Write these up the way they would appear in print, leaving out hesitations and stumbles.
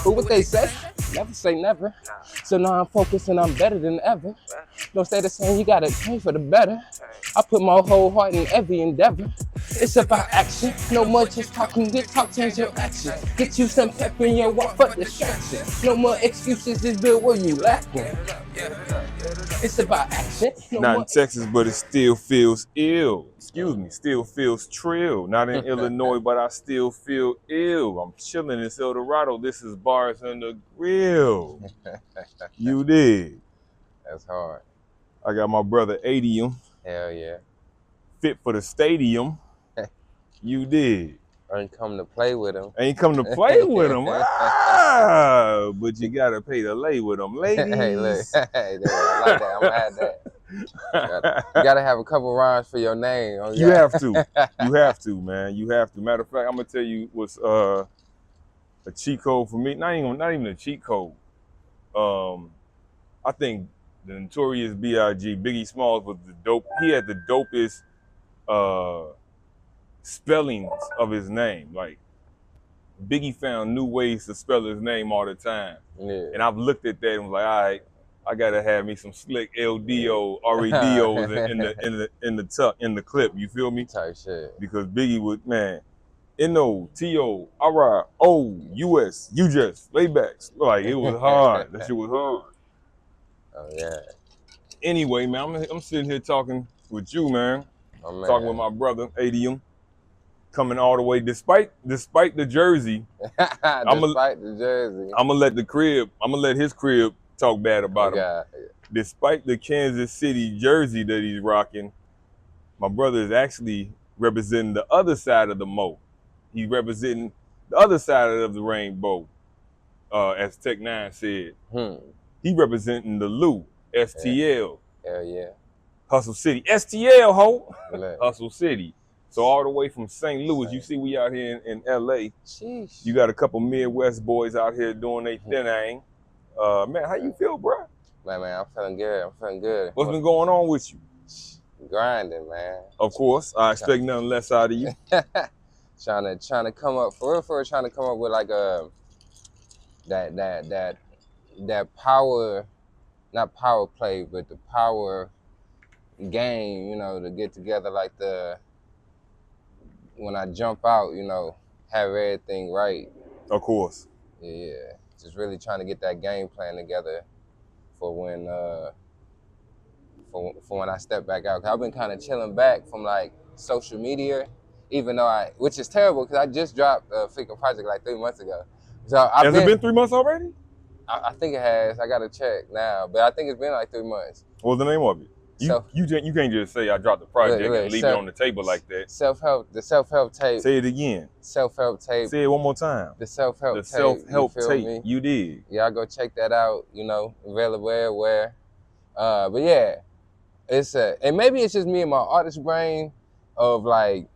But what they say, never say never. So now I'm focused and I'm better than ever. Don't stay the same, you gotta change for the better. I put my whole heart in every endeavor. It's about action, no more just talking, get talk, change your action. Get you some pep in your walk, fuck distraction. No more excuses, just build where you lacking. It's about action, no Not in more. Texas, but it still feels ill. Excuse me, still feels trill. Not in Illinois, but I still feel ill. I'm chilling in LDorado. This is Bars on the Grill. You did. That's hard. I got my brother Adeum, Hell yeah. fit for the stadium. You did. I ain't come to play with him. Ain't come to play with him. But you gotta pay to lay with them, ladies. Hey, look. Hey, I like that. I'm gonna add that. You gotta have a couple rhymes for your name. Oh, You have to. You have to, man. You have to. Matter of fact, I'm gonna tell you what's a cheat code for me. Not even a cheat code. I think the Notorious B.I.G. Biggie Smalls was the dope. He had the dopest spellings of his name. Like Biggie found new ways to spell his name all the time. Yeah. And I've looked at that and was like, all right, I gotta have me some slick LDO, REDOs in the clip. You feel me? Type shit. Because Biggie would, man, NO, TO, RI, US, you just laybacks. Like it was hard. That shit was hard. Oh yeah. Anyway, man, I'm sitting here talking with you, man. Oh, man. Talking with my brother Adeum, coming all the way despite the jersey. The jersey. I'm gonna let his crib talk bad about him. Yeah. Despite the Kansas City jersey that he's rocking, my brother is actually representing the other side of the moat. He's representing the other side of the rainbow, as Tech 9 said. He representing the Lou, STL. Hell yeah. Hustle City. STL, ho! Look. Hustle City. So all the way from St. Louis, you see we out here in LA. Sheesh. You got a couple Midwest boys out here doing their thing. Man, how you feel, bro? Man, I'm feeling good. What's been going on with you? Grinding, man. Of course, I expect nothing less out of you. trying to come up for real, trying to come up with like that power, not power play, but the power game, you know, to get together like when I jump out, you know, have everything right. Of course. Yeah, just really trying to get that game plan together for when I step back out. 'Cause I've been kind of chilling back from like social media, even though which is terrible because I just dropped a freaking project like 3 months ago. So Has it been 3 months already? I think it has. I gotta check now, but I think it's been like 3 months. What's the name of it? You can't just say I dropped the project and leave it on the table like that. The self-help tape. Say it again. Self-help tape. Say it one more time. The self-help tape. The self-help tape. Me? You did. Yeah, go check that out. You know, available everywhere. But yeah, and maybe it's just me and my artist brain of like,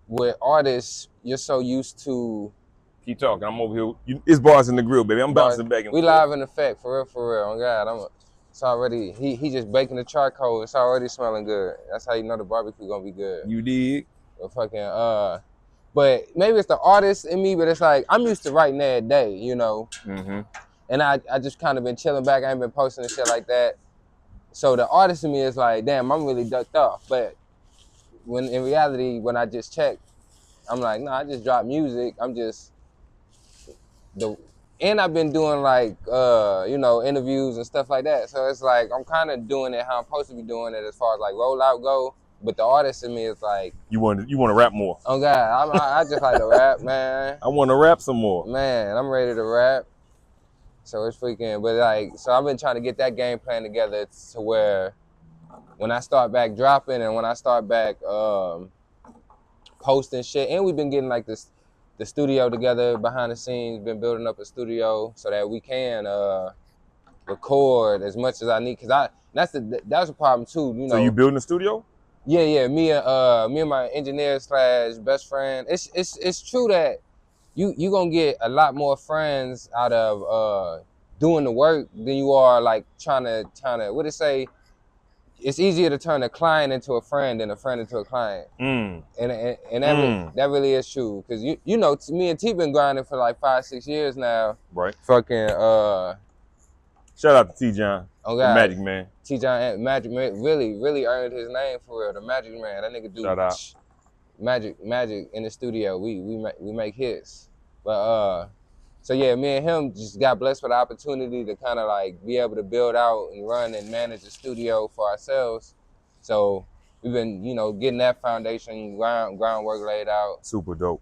with artists, you're so used to. Keep talking. I'm over here. It's Bars in the Grill, baby. I'm bouncing back and forth. We live in effect, for real. Oh God, it's already, he just baking the charcoal. It's already smelling good. That's how you know the barbecue gonna be good. You dig? But maybe it's the artist in me, but it's like, I'm used to writing every day, you know? Mm-hmm. And I just kind of been chilling back. I ain't been posting and shit like that. So the artist in me is like, damn, I'm really ducked off. But when in reality, when I just check, I'm like, nah, I just dropped music. And I've been doing like, you know, interviews and stuff like that. So it's like, I'm kind of doing it how I'm supposed to be doing it as far as like rollout go. But the artist in me is like, you want to rap more. Oh God, I just like to rap, man. I want to rap some more. Man, I'm ready to rap. So it's freaking, but like, so I've been trying to get that game plan together to where when I start back dropping and when I start back posting shit, and we've been getting like the studio together behind the scenes, been building up a studio so that we can record as much as I need. Cause that's a problem too, you know. So you building a studio? Yeah. Me and my engineer / best friend. It's true that you gonna get a lot more friends out of doing the work than you are like trying to what it say. it's easier to turn a client into a friend than a friend into a client. And that really is true. Cause you know, me and T been grinding for like 5-6 years now. Right. Fucking shout out to T John. Oh God. The Magic Man. T John Magic Man really earned his name for real. The Magic Man. That nigga do shout out. magic in the studio. We make hits. But so yeah, me and him just got blessed with the opportunity to kind of like be able to build out and run and manage a studio for ourselves. So we've been, you know, getting that foundation groundwork laid out. Super dope.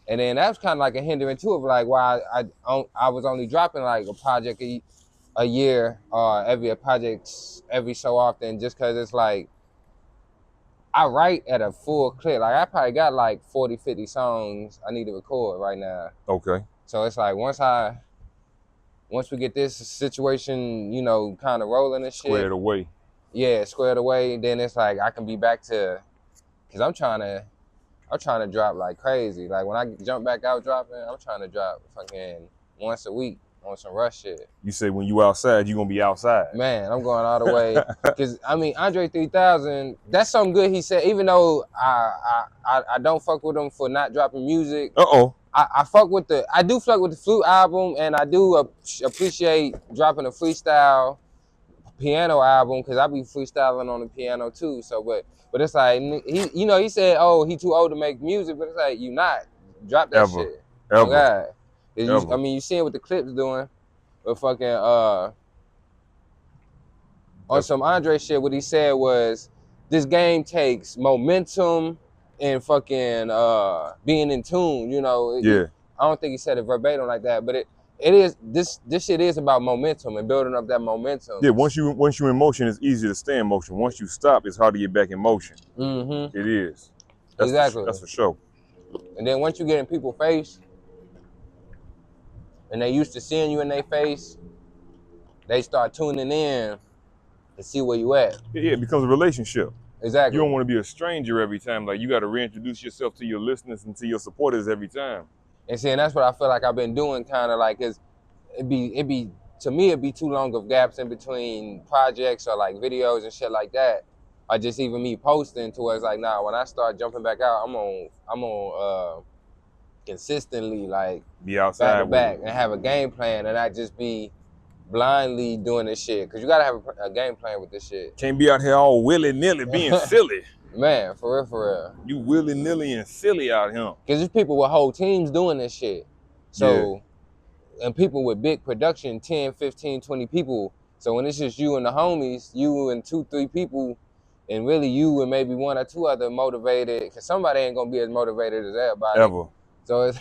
And then that was kind of like a hindrance too of like why I was only dropping like a project a year or every so often, just because it's like I write at a full clip. Like I probably got like 40, 50 songs I need to record right now. Okay. So it's like once we get this situation, you know, kind of rolling and shit. Squared away. Yeah, squared away. Then it's like I can be back to, cause I'm trying to drop like crazy. Like when I jump back out dropping, I'm trying to drop fucking once a week on some rush shit. You say when you outside, you gonna be outside. Man, I'm going all the way. Cause I mean, Andre 3000, that's something good he said. Even though I don't fuck with him for not dropping music. I do fuck with the Flute album, and I do appreciate dropping a freestyle piano album, because I be freestyling on the piano too. So, but it's like, he said, oh, he too old to make music, but it's like, you not. Drop that shit. Ever. Oh, God. I mean, you seeing what the clip's doing, but fucking, on some Andre shit, what he said was, this game takes momentum and fucking being in tune, you know. I don't think he said it verbatim like that, but it is this shit is about momentum and building up that momentum. Yeah, once you're in motion, it's easy to stay in motion. Once you stop, it's hard to get back in motion. Mm-hmm. It is. Exactly. That's for sure. And then once you get in people's face, and they used to seeing you in their face, they start tuning in to see where you at. Yeah, it becomes a relationship. Exactly. You don't want to be a stranger every time. Like, you got to reintroduce yourself to your listeners and to your supporters every time. And see, and that's what I feel like I've been doing, kind of like, cause it'd be too long of gaps in between projects or like videos and shit like that, or just even me posting to where it's like, nah, when I start jumping back out, I'm on consistently like be outside back and have a game plan, and not just be blindly doing this shit. Cause you gotta have a game plan with this shit. Can't be out here all willy-nilly being silly. Man, for real. You willy-nilly and silly out here. Cause there's people with whole teams doing this shit. So, and people with big production, 10, 15, 20 people. So when it's just you and the homies, you and 2-3 people, and really you and maybe 1 or 2 other motivated, cause somebody ain't gonna be as motivated as everybody. Ever. So it's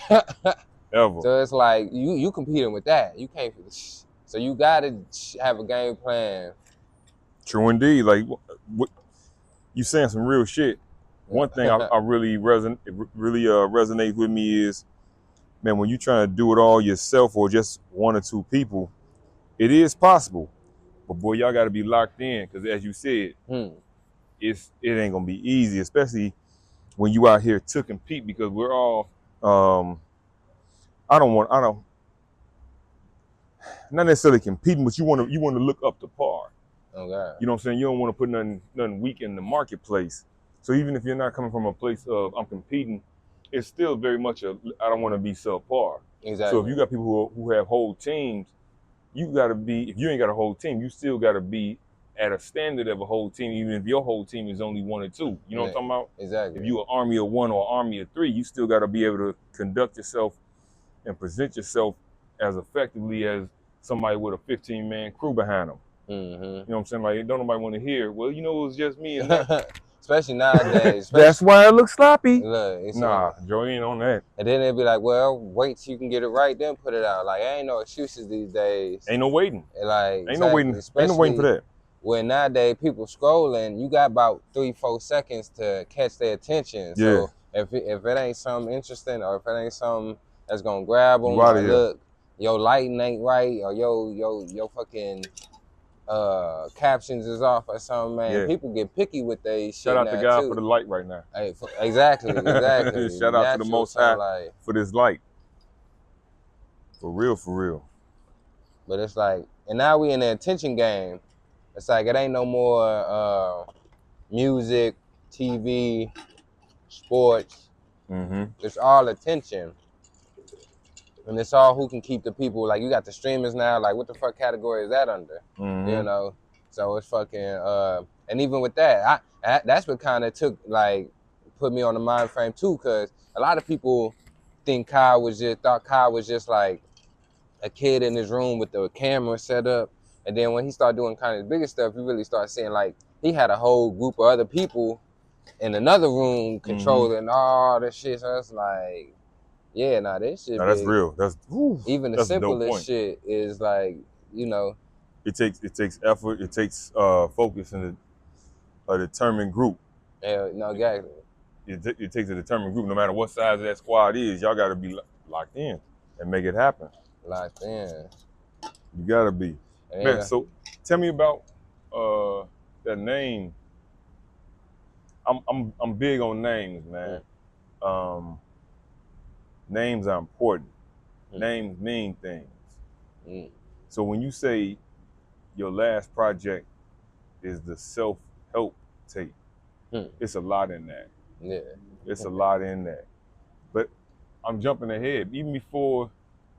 So it's like you competing with that. You can't. So you gotta have a game plan. True indeed. Like, you saying some real shit. One thing I really resonates with me is, man, when you're trying to do it all yourself or just 1 or 2 people, it is possible. But boy, y'all got to be locked in, because as you said, it ain't gonna be easy, especially when you out here to compete, because we're all not necessarily competing, but you want to look up to par. Oh God. You know what I'm saying? You don't want to put nothing weak in the marketplace. So even if you're not coming from a place of I'm competing, it's still very much I don't want to be subpar. Exactly. So if you got people who have whole teams, you got to be, if you ain't got a whole team, you still got to be at a standard of a whole team, even if your whole team is only 1 or 2. You know what I'm talking about? Exactly. If you an army of 1 or army of 3, you still got to be able to conduct yourself and present yourself as effectively as somebody with a 15-man crew behind them. Mm-hmm. You know what I'm saying? Like, don't nobody want to hear, well, you know, it was just me. And Especially nowadays. That's why it looks sloppy. Look, nah, Joey ain't on that. And then they'd be like, well, wait till you can get it right, then put it out. Like, ain't no excuses these days. Ain't no waiting. Like, ain't no waiting for that. When nowadays people scrolling, you got about 3-4 seconds to catch their attention. Yeah. So if it ain't something interesting, or if it ain't something that's gonna grab them, or look, your lighting ain't right, or your fucking captions is off or something, man. Yeah. People get picky with they shit. Shout out now to God too. for the light right now. Hey, exactly. Shout out to the Most High for this light. For real. But it's like, and now we in the attention game. It's like it ain't no more music, TV, sports. Mm-hmm. It's all attention. And it's all who can keep the people. Like, you got the streamers now. Like, what the fuck category is that under? Mm-hmm. You know? So it's fucking, and even with that, that's what kind of put me on the mind frame too, because a lot of people thought Kyle was just like a kid in his room with the camera set up. And then when he started doing kind of the bigger stuff, you really start seeing like he had a whole group of other people in another room controlling all this shit. So it's like, yeah, nah, this shit. No, that's real. Even the simplest shit is like, you know. It takes effort. It takes focus and a determined group. Yeah, no, exactly. It takes a determined group. No matter what size that squad is, y'all got to be locked in and make it happen. Locked in. You gotta be. Yeah. Man, so tell me about that name. I'm big on names, man. Names are important. Names mean things. So when you say your last project is the self-help tape, it's a lot in that. Yeah. It's a lot in that. But I'm jumping ahead. Even before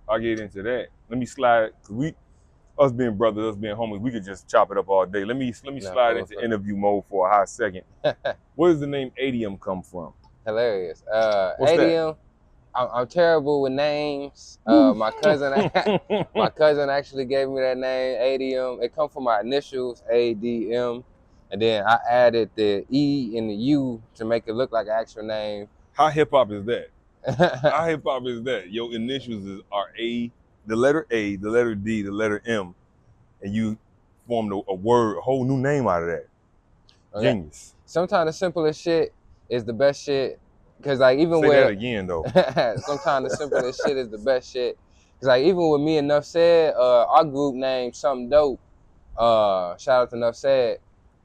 I get into that, let me slide, cause us being brothers, us being homies, we could just chop it up all day. Let me slide into interview mode for a hot second. Where does the name Adeum come from? Hilarious. What's Adeum, I'm terrible with names. My cousin actually gave me that name, Adeum. It come from my initials, ADM, and then I added the E and the U to make it look like an actual name. How hip hop is that? How hip hop is that? Your initials are A, the letter A, the letter D, the letter M, and you formed a word, a whole new name out of that. Okay. Genius. Sometimes the simplest shit is the best shit. Cause like even Say that again though. Sometimes the simplest shit is the best shit. Cause like even with me and Nuff Said, our group name Something Dope. Shout out to Nuff Said.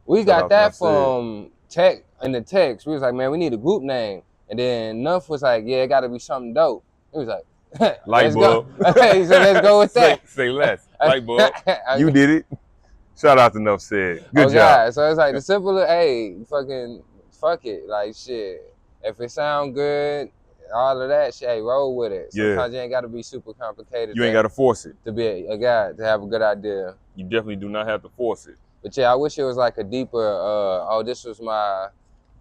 We got that from tech in the text. We was like, man, we need a group name. And then Nuff was like, yeah, it gotta be something dope. He was like, light bulb. He said, let's go with that. Say less. Light bulb. You did it. Shout out to Nuff Said. Good job. God. So it's like the simple, hey, fuck it. Like shit. If it sound good, all of that shit, hey, roll with it. Sometimes you ain't got to be super complicated. You ain't got to force it. To be a guy, to have a good idea. You definitely do not have to force it. But yeah, I wish it was like a deeper, this was my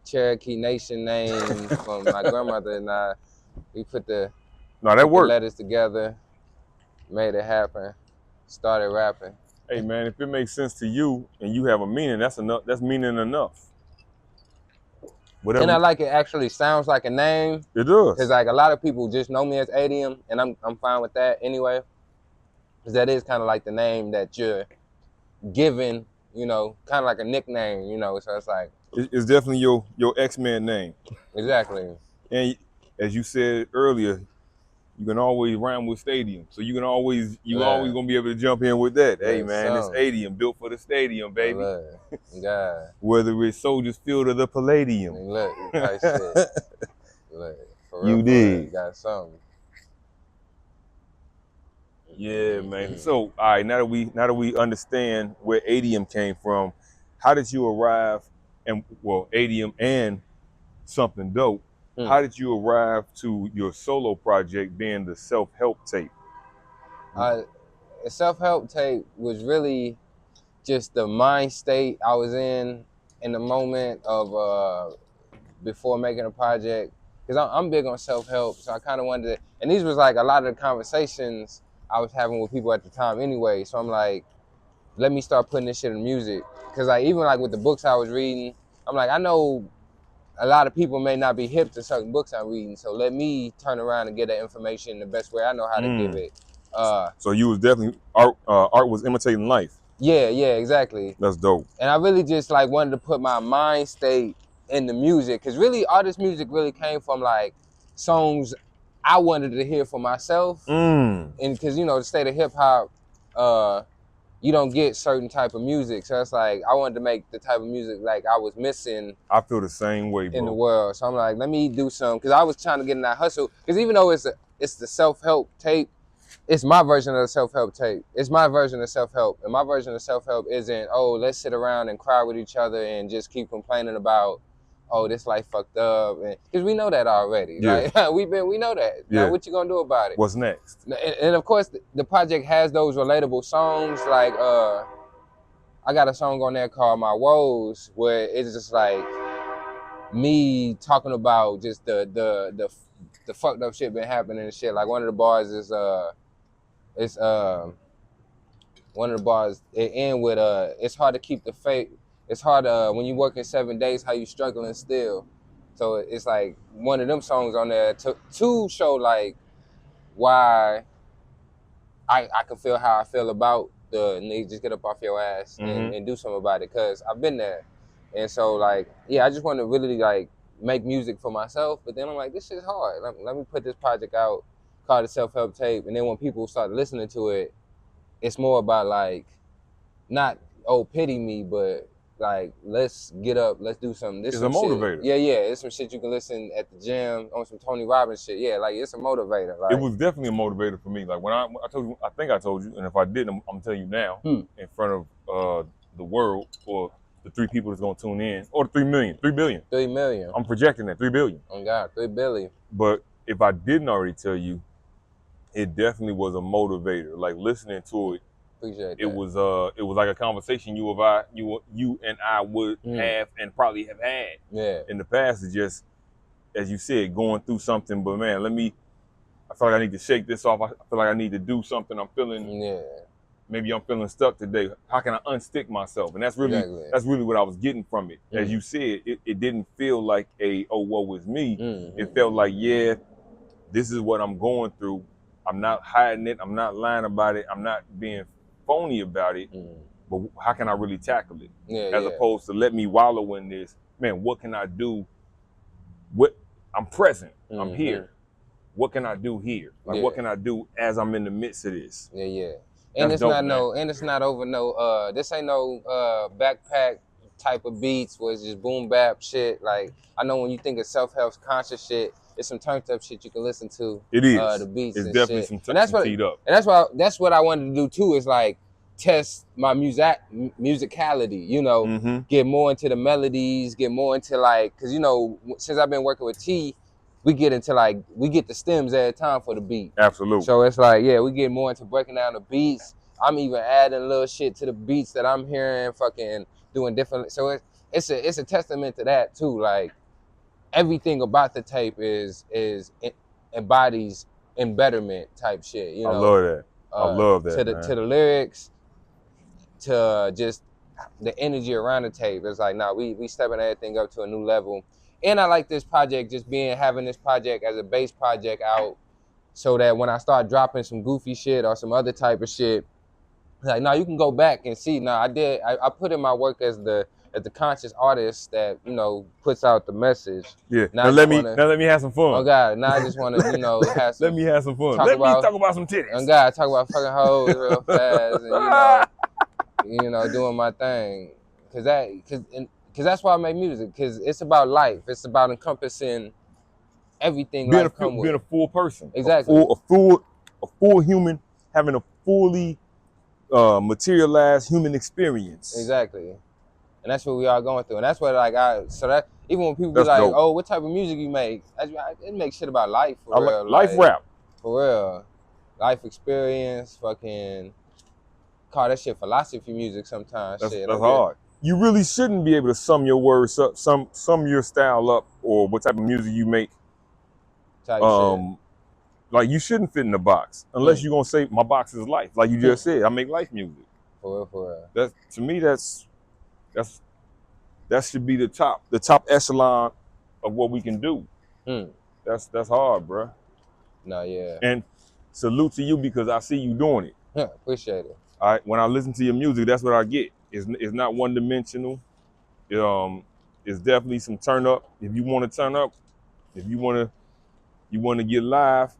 Cherokee Nation name from my grandmother, and we put the letters together, made it happen, started rapping. Hey man, if it makes sense to you and you have a meaning, that's enough. That's meaning enough. Whatever. And I like it actually sounds like a name. It does. Because like a lot of people just know me as Adeum, and I'm fine with that anyway. Because that is kind of like the name that you're given, you know, kind of like a nickname, you know. So it's like it's definitely your X-Men name. Exactly. And as you said earlier, you can always rhyme with stadium. So you always gonna be able to jump in with that. Hey man, it's Adeum, built for the stadium, baby. God. Whether it's Soldiers Field or the Palladium. Look, type shit. Look, for real, you did. Got something. Yeah, man. So, all right, now that we understand where Adeum came from, how did you arrive? And well, Adeum and Something Dope. How did you arrive to your solo project being the self-help tape? The self-help tape was really just the mind state I was in the moment of before making a project. Because I'm big on self-help, so I kind of wanted to, and these was like a lot of the conversations I was having with people at the time anyway. So I'm like, let me start putting this shit in music. Because like even like with the books I was reading, I'm like, I know a lot of people may not be hip to certain books I'm reading, so let me turn around and get that information the best way I know how to give it. So you was definitely art was imitating life. Yeah, exactly. That's dope. And I really just like wanted to put my mind state in the music, because really all this music really came from like songs I wanted to hear for myself. And because you know the state of hip hop, you don't get certain type of music. So it's like, I wanted to make the type of music like I was missing. I feel the same way, bro. In the world. So I'm like, let me do some, because I was trying to get in that hustle. Because even though it's the self-help tape, it's my version of the self-help tape. It's my version of self-help. And my version of self-help isn't, oh, let's sit around and cry with each other and just keep complaining about, oh, this life fucked up. Because we know that already. Yeah. Like, we know that. Yeah. Now, what you gonna do about it? What's next? And of course, the project has those relatable songs. Like, I got a song on there called My Woes, where it's just like me talking about just the fucked up shit been happening and shit. Like, one of the bars is, it's one of the bars it end with it's hard to keep the faith. It's hard when you work in 7 days, how you struggling still. So it's like one of them songs on there to show like why I can feel how I feel about the niggas just get up off your ass and do something about it, because I've been there. And so like, yeah, I just want to really like make music for myself, but then I'm like, this shit's hard. Let me put this project out called the Self-Help Tape, and then when people start listening to it, it's more about like, not, oh, pity me, but like, let's get up, let's do something. This It's a motivator. Shit. Yeah, it's some shit you can listen at the gym on some Tony Robbins shit. Yeah, like, it's a motivator. Like, it was definitely a motivator for me. Like when I told you, I think I told you, and if I didn't, I'm telling you now in front of the world, or the 3 people that's gonna tune in, or the 3 million, 3 billion. 3 million. I'm projecting that 3 billion. Oh God, 3 billion. But if I didn't already tell you, it definitely was a motivator. Like listening to it, appreciate that. It was like a conversation you and I would have and probably have had in the past. It's just, as you said, going through something. But man, I feel like I need to shake this off. I feel like I need to do something. I'm feeling, maybe I'm feeling stuck today. How can I unstick myself? And that's really what I was getting from it. As you said, it didn't feel like woe is me. It felt like, yeah, this is what I'm going through. I'm not hiding it. I'm not lying about it. I'm not being phony about it. But how can I really tackle it? As opposed to let me wallow in this. Man, what can I do? I'm present. I'm here. What can I do here? Like, what can I do as I'm in the midst of this? And it's dope, it's not over no, this ain't no backpack type of beats where it's just boom bap shit. Like, I know when you think of self-help conscious shit, it's some turned up shit you can listen to. It is. The beats it's and definitely shit. some teed up. And that's what I wanted to do too, is like test my musicality, you know, get more into the melodies, get more into like, cause you know, since I've been working with T, we get the stems every time for the beat. Absolutely. So it's like, yeah, we get more into breaking down the beats. I'm even adding little shit to the beats that I'm hearing, fucking doing different. So it's a testament to that too. Like, everything about the tape embodies embetterment type shit. You know, I love that. I love that. To the lyrics, to just the energy around the tape. It's like, nah, we stepping everything up to a new level. And I like this project just having this project as a base project out, so that when I start dropping some goofy shit or some other type of shit, like, nah, you can go back and see. Nah, I put in my work as the conscious artist that, you know, puts out the message. Yeah. Now let me have some fun. Oh God, now I just want to, you know, have some. Let me have some fun. Let me talk about some titties. Oh God, talk about fucking hoes real fast, and you know, doing my thing, cause that's why I make music. Cause it's about life. It's about encompassing everything being life come with. Being a full person. Exactly. A full human, having a fully materialized human experience. Exactly. And that's what we are going through. And that's what that even when people be like, dope. Oh, what type of music you make? It makes shit about life for real. Life rap. For real. Life experience, fucking call that shit philosophy music sometimes. That's hard. You really shouldn't be able to sum your words up, sum your style up, or what type of music you make. Shit. Like, you shouldn't fit in a box unless you're gonna say my box is life. Like you just said, I make life music. For real. To me, that should be the top echelon of what we can do. That's hard, bro. No, yeah. And salute to you, because I see you doing it. Yeah, appreciate it. All right, when I listen to your music, that's what I get. It's not one dimensional. It's definitely some turn up. If you want to turn up, if you want to get live,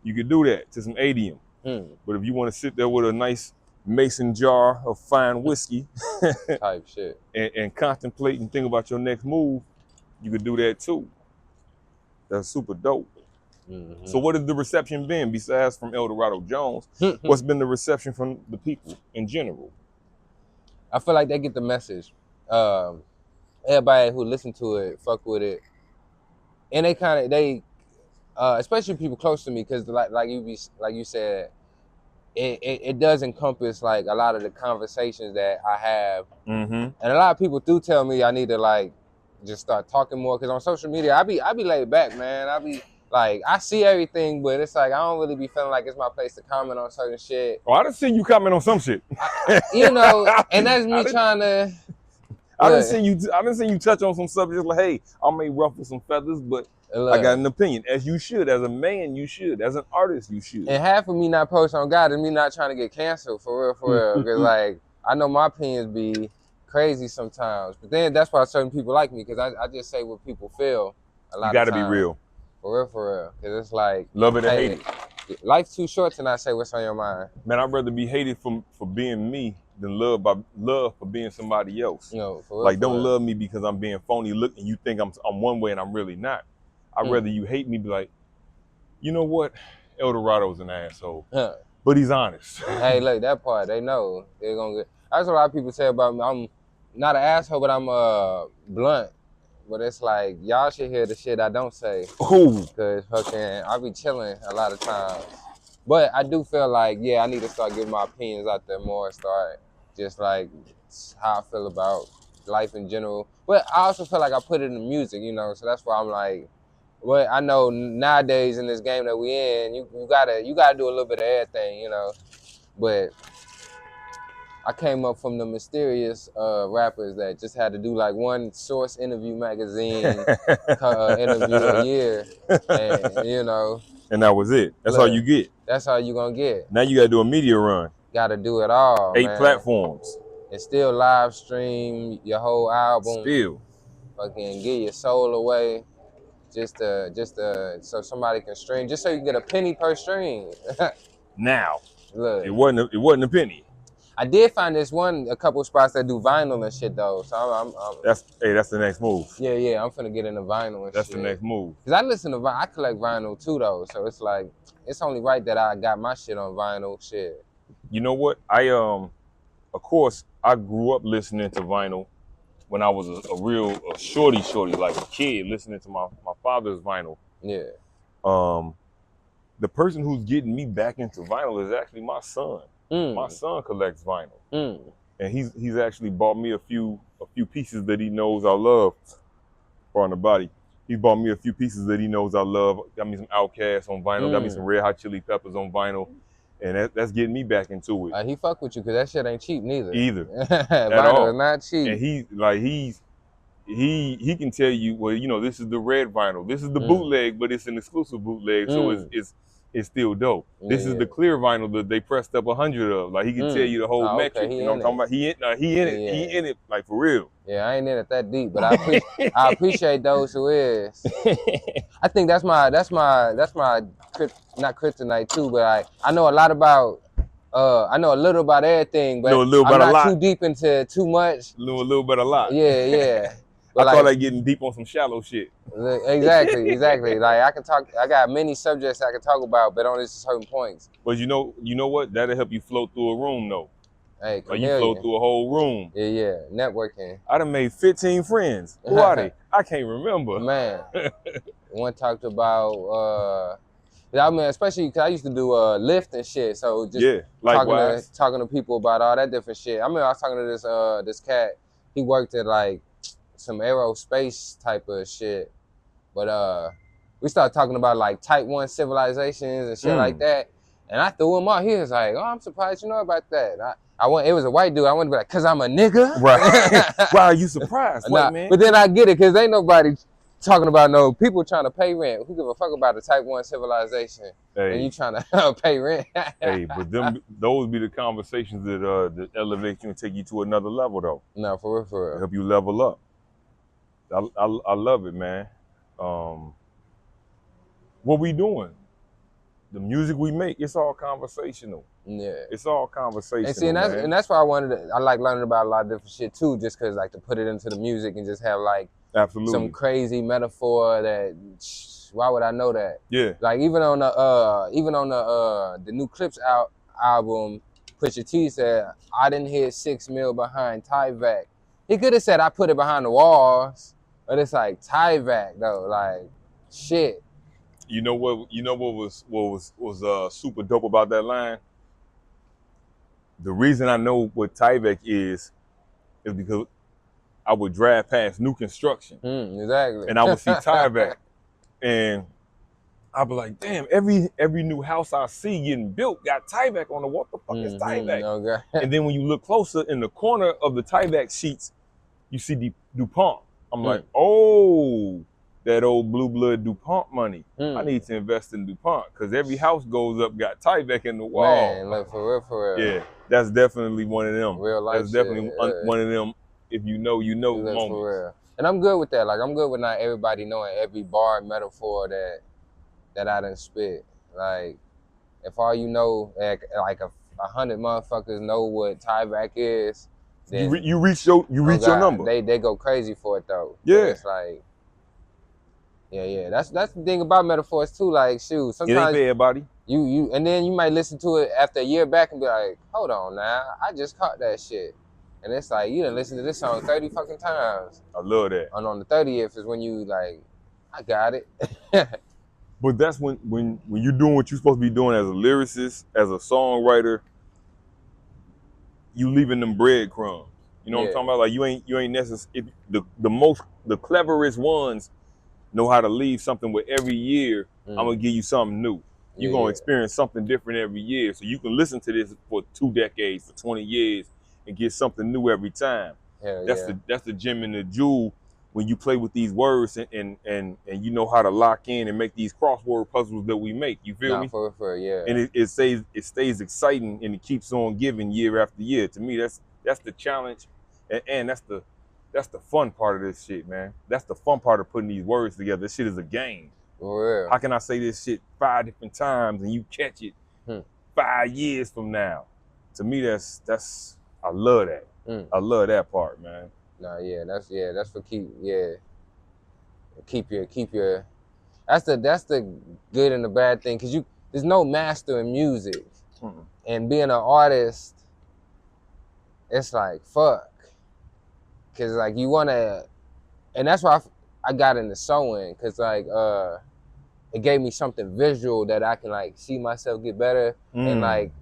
you can do that to some Adeum. But if you want to sit there with a nice mason jar of fine whiskey type shit and contemplate and think about your next move, you could do that too. That's super dope. So what has the reception been besides from LDorado Jones? What's been the reception from the people in general? I feel like they get the message. Everybody who listen to it, fuck with it, and especially people close to me, because like you said, it does encompass like a lot of the conversations that I have, and a lot of people do tell me I need to like just start talking more, because on social media I be laid back, man. I be like, I see everything, but it's like I don't really be feeling like it's my place to comment on certain shit. Oh, I done seen you comment on some shit. And that's me trying to. I done seen you touch on some subjects like, hey, I may ruffle some feathers, but I got an opinion. As you should. As a man, you should. As an artist, you should. And half of me not posting on God is me not trying to get canceled, for real. Because like, I know my opinions be crazy sometimes, but then that's why certain people like me, because I just say what people feel a lot of times. You gotta be real. For real. Because it's like, love it or hate it. Life's too short to not say what's on your mind. Man, I'd rather be hated for being me than love for being somebody else. For real, like, don't love me because I'm being phony. Look, and you think I'm one way and I'm really not. I'd rather you hate me, be like, you know what, LDorado's an asshole, but he's honest. Hey, look, that part they know they're gonna get. That's what a lot of people say about me. I'm not an asshole, but I'm blunt. But it's like, y'all should hear the shit I don't say. Ooh. Cause fucking I be chilling a lot of times. But I do feel like, I need to start getting my opinions out there more, start just like how I feel about life in general. But I also feel like I put it in the music, so that's why I'm like, well, I know nowadays in this game that we in, you gotta do a little bit of everything, But I came up from the mysterious rappers that just had to do like one Source interview magazine interview a year, and and that was it. That's all you get. That's all you gonna get. Now you gotta do a media run. Gotta do it all. 8 platforms. And still live stream your whole album. Still. Fucking give your soul away. Just so somebody can stream, just so you can get a penny per stream. Now, look, it wasn't a penny. I did find a couple spots that do vinyl and shit though. So I'm that's the next move. Yeah, I'm finna get into vinyl and that's shit. The next move. Cause I collect vinyl too though, so it's like it's only right that I got my shit on vinyl. Shit. You know what? Of course, I grew up listening to vinyl when I was a real shorty, like a kid, listening to my father's vinyl. Yeah. The person who's getting me back into vinyl is actually my son. My son collects vinyl, and he's actually bought me a few pieces that he knows I love. On the body, he bought me a few pieces that he knows I love. Got me some Outkast on vinyl. Got me some Red Hot Chili Peppers on vinyl. And that's getting me back into it. He fuck with you because that shit ain't cheap neither. Vinyl is not cheap. And he can tell you, well, this is the red vinyl. This is the bootleg, but it's an exclusive bootleg, so it's still dope. This is the clear vinyl that they pressed up 100 of. Like, he can tell you the whole metric. You know what I'm talking about? He in it, like, for real. Yeah, I ain't in it that deep, but I appreciate those who is. I think that's my not kryptonite too, but I know a lot about I know a little about everything, but I'm not too deep into too much. Know a little bit a lot. Yeah. But I thought I getting deep on some shallow shit. Exactly. Like I got many subjects I can talk about, but only certain points. But you know what? That'll help you float through a room though. Hey, like you float through a whole room. Yeah, networking. I done made 15 friends. Who are they? I can't remember. Man, one talked about I mean, especially because I used to do Lyft and shit, so just talking to people about all that different shit. I mean, I was talking to this cat. He worked at like some aerospace type of shit, but we started talking about like Type 1 civilizations and shit like that. And I threw him out. He was like, "Oh, I'm surprised you know about that." It was a white dude. I went to be like, "Cause I'm a nigga." Right. Why are you surprised, white man? But then I get it, cause ain't nobody talking about no people trying to pay rent. Who give a fuck about the Type 1 civilization? Hey. And you trying to pay rent? Hey, but those be the conversations that elevate you and take you to another level, though. No, for real. Help you level up. I love it, man. What we doing? The music we make, it's all conversational. Yeah. It's all conversational. And see, and that's why I like learning about a lot of different shit too, just cause like to put it into the music and just have like some crazy metaphor that Why would I know that? Yeah. Like even on the new Clips album, Pusha T said I didn't hit 6 mil behind Tyvek. He could have said I put it behind the walls, but it's like Tyvek though, like shit. You know what was super dope about that line? The reason I know what Tyvek is because I would drive past new construction. Exactly. And I would see Tyvek. And I'd be like, damn, every new house I see getting built got Tyvek on the wall. What the fuck is Tyvek? Okay. And then when you look closer in the corner of the Tyvek sheets, you see DuPont. I'm like, oh, that old blue blood DuPont money. I need to invest in DuPont because every house goes up got Tyvek in the wall. Man, like for real. Yeah, that's definitely one of them. Real life. That's definitely one of them. If you know moments. For real. And I'm good with that. Like I'm good with not everybody knowing every bar and metaphor that I done spit. Like if all you know, like 100 motherfuckers know what Tyvek is, then you reach your number. They go crazy for it though. Yeah. So it's like, yeah. That's the thing about metaphors too. Like shoot, sometimes it ain't for everybody. You and then you might listen to it after a year back and be like, hold on now, I just caught that shit. And it's like you done listened to this song 30 fucking times. I love that. And on the 30th is when you like, I got it. But that's when you're doing what you're supposed to be doing as a lyricist, as a songwriter, you leaving them breadcrumbs. You know what I'm talking about? Like you ain't necessarily the cleverest ones know how to leave something where every year I'm gonna give you something new. You're gonna experience something different every year. So you can listen to this for 2 decades, for 20 years, and get something new every time. That's the gem and the jewel when you play with these words and you know how to lock in and make these crossword puzzles that we make. You feel me? For yeah. And it stays exciting and it keeps on giving year after year. To me, that's the challenge, and that's the fun part of this shit, man. That's the fun part of putting these words together. This shit is a game. For real. How can I say this shit 5 different times and you catch it 5 years from now? To me, that's I love that. I love that part, man. That's for keep your that's the good and the bad thing, because there's no master in music. And being an artist, it's like fuck, because like you want to, and that's why I got into sewing, because like it gave me something visual that I can like see myself get better. And like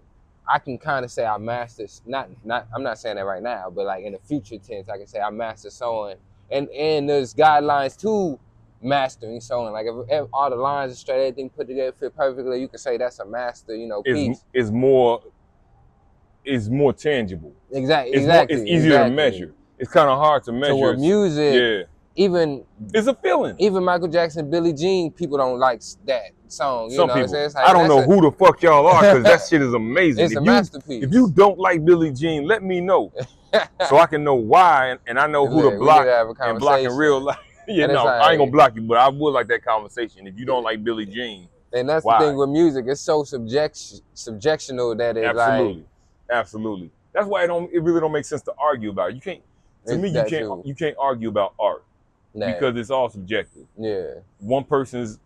I can kind of say I mastered, not I'm not saying that right now, but like in the future tense, I can say I mastered sewing. And there's guidelines to mastering sewing. Like if all the lines are straight, everything put together, fit perfectly, you can say that's a master, piece. It's more tangible. Exactly. It's easier to measure. It's kind of hard to measure. So with music, even it's a feeling. Even Michael Jackson, Billie Jean, people don't like that song. Some people. It's like, I don't know who the fuck y'all are, because that shit is amazing. It's a masterpiece. If you don't like Billie Jean, let me know, so I can know why, and I know who to block and block in real life. I ain't gonna block you, but I would like that conversation. If you don't like Billie Jean, and that's the thing with music, it's so subjectional that it's absolutely. That's why it really don't make sense to argue about it. You can't. To me, you can't argue about art. Because it's all subjective. Yeah. One person's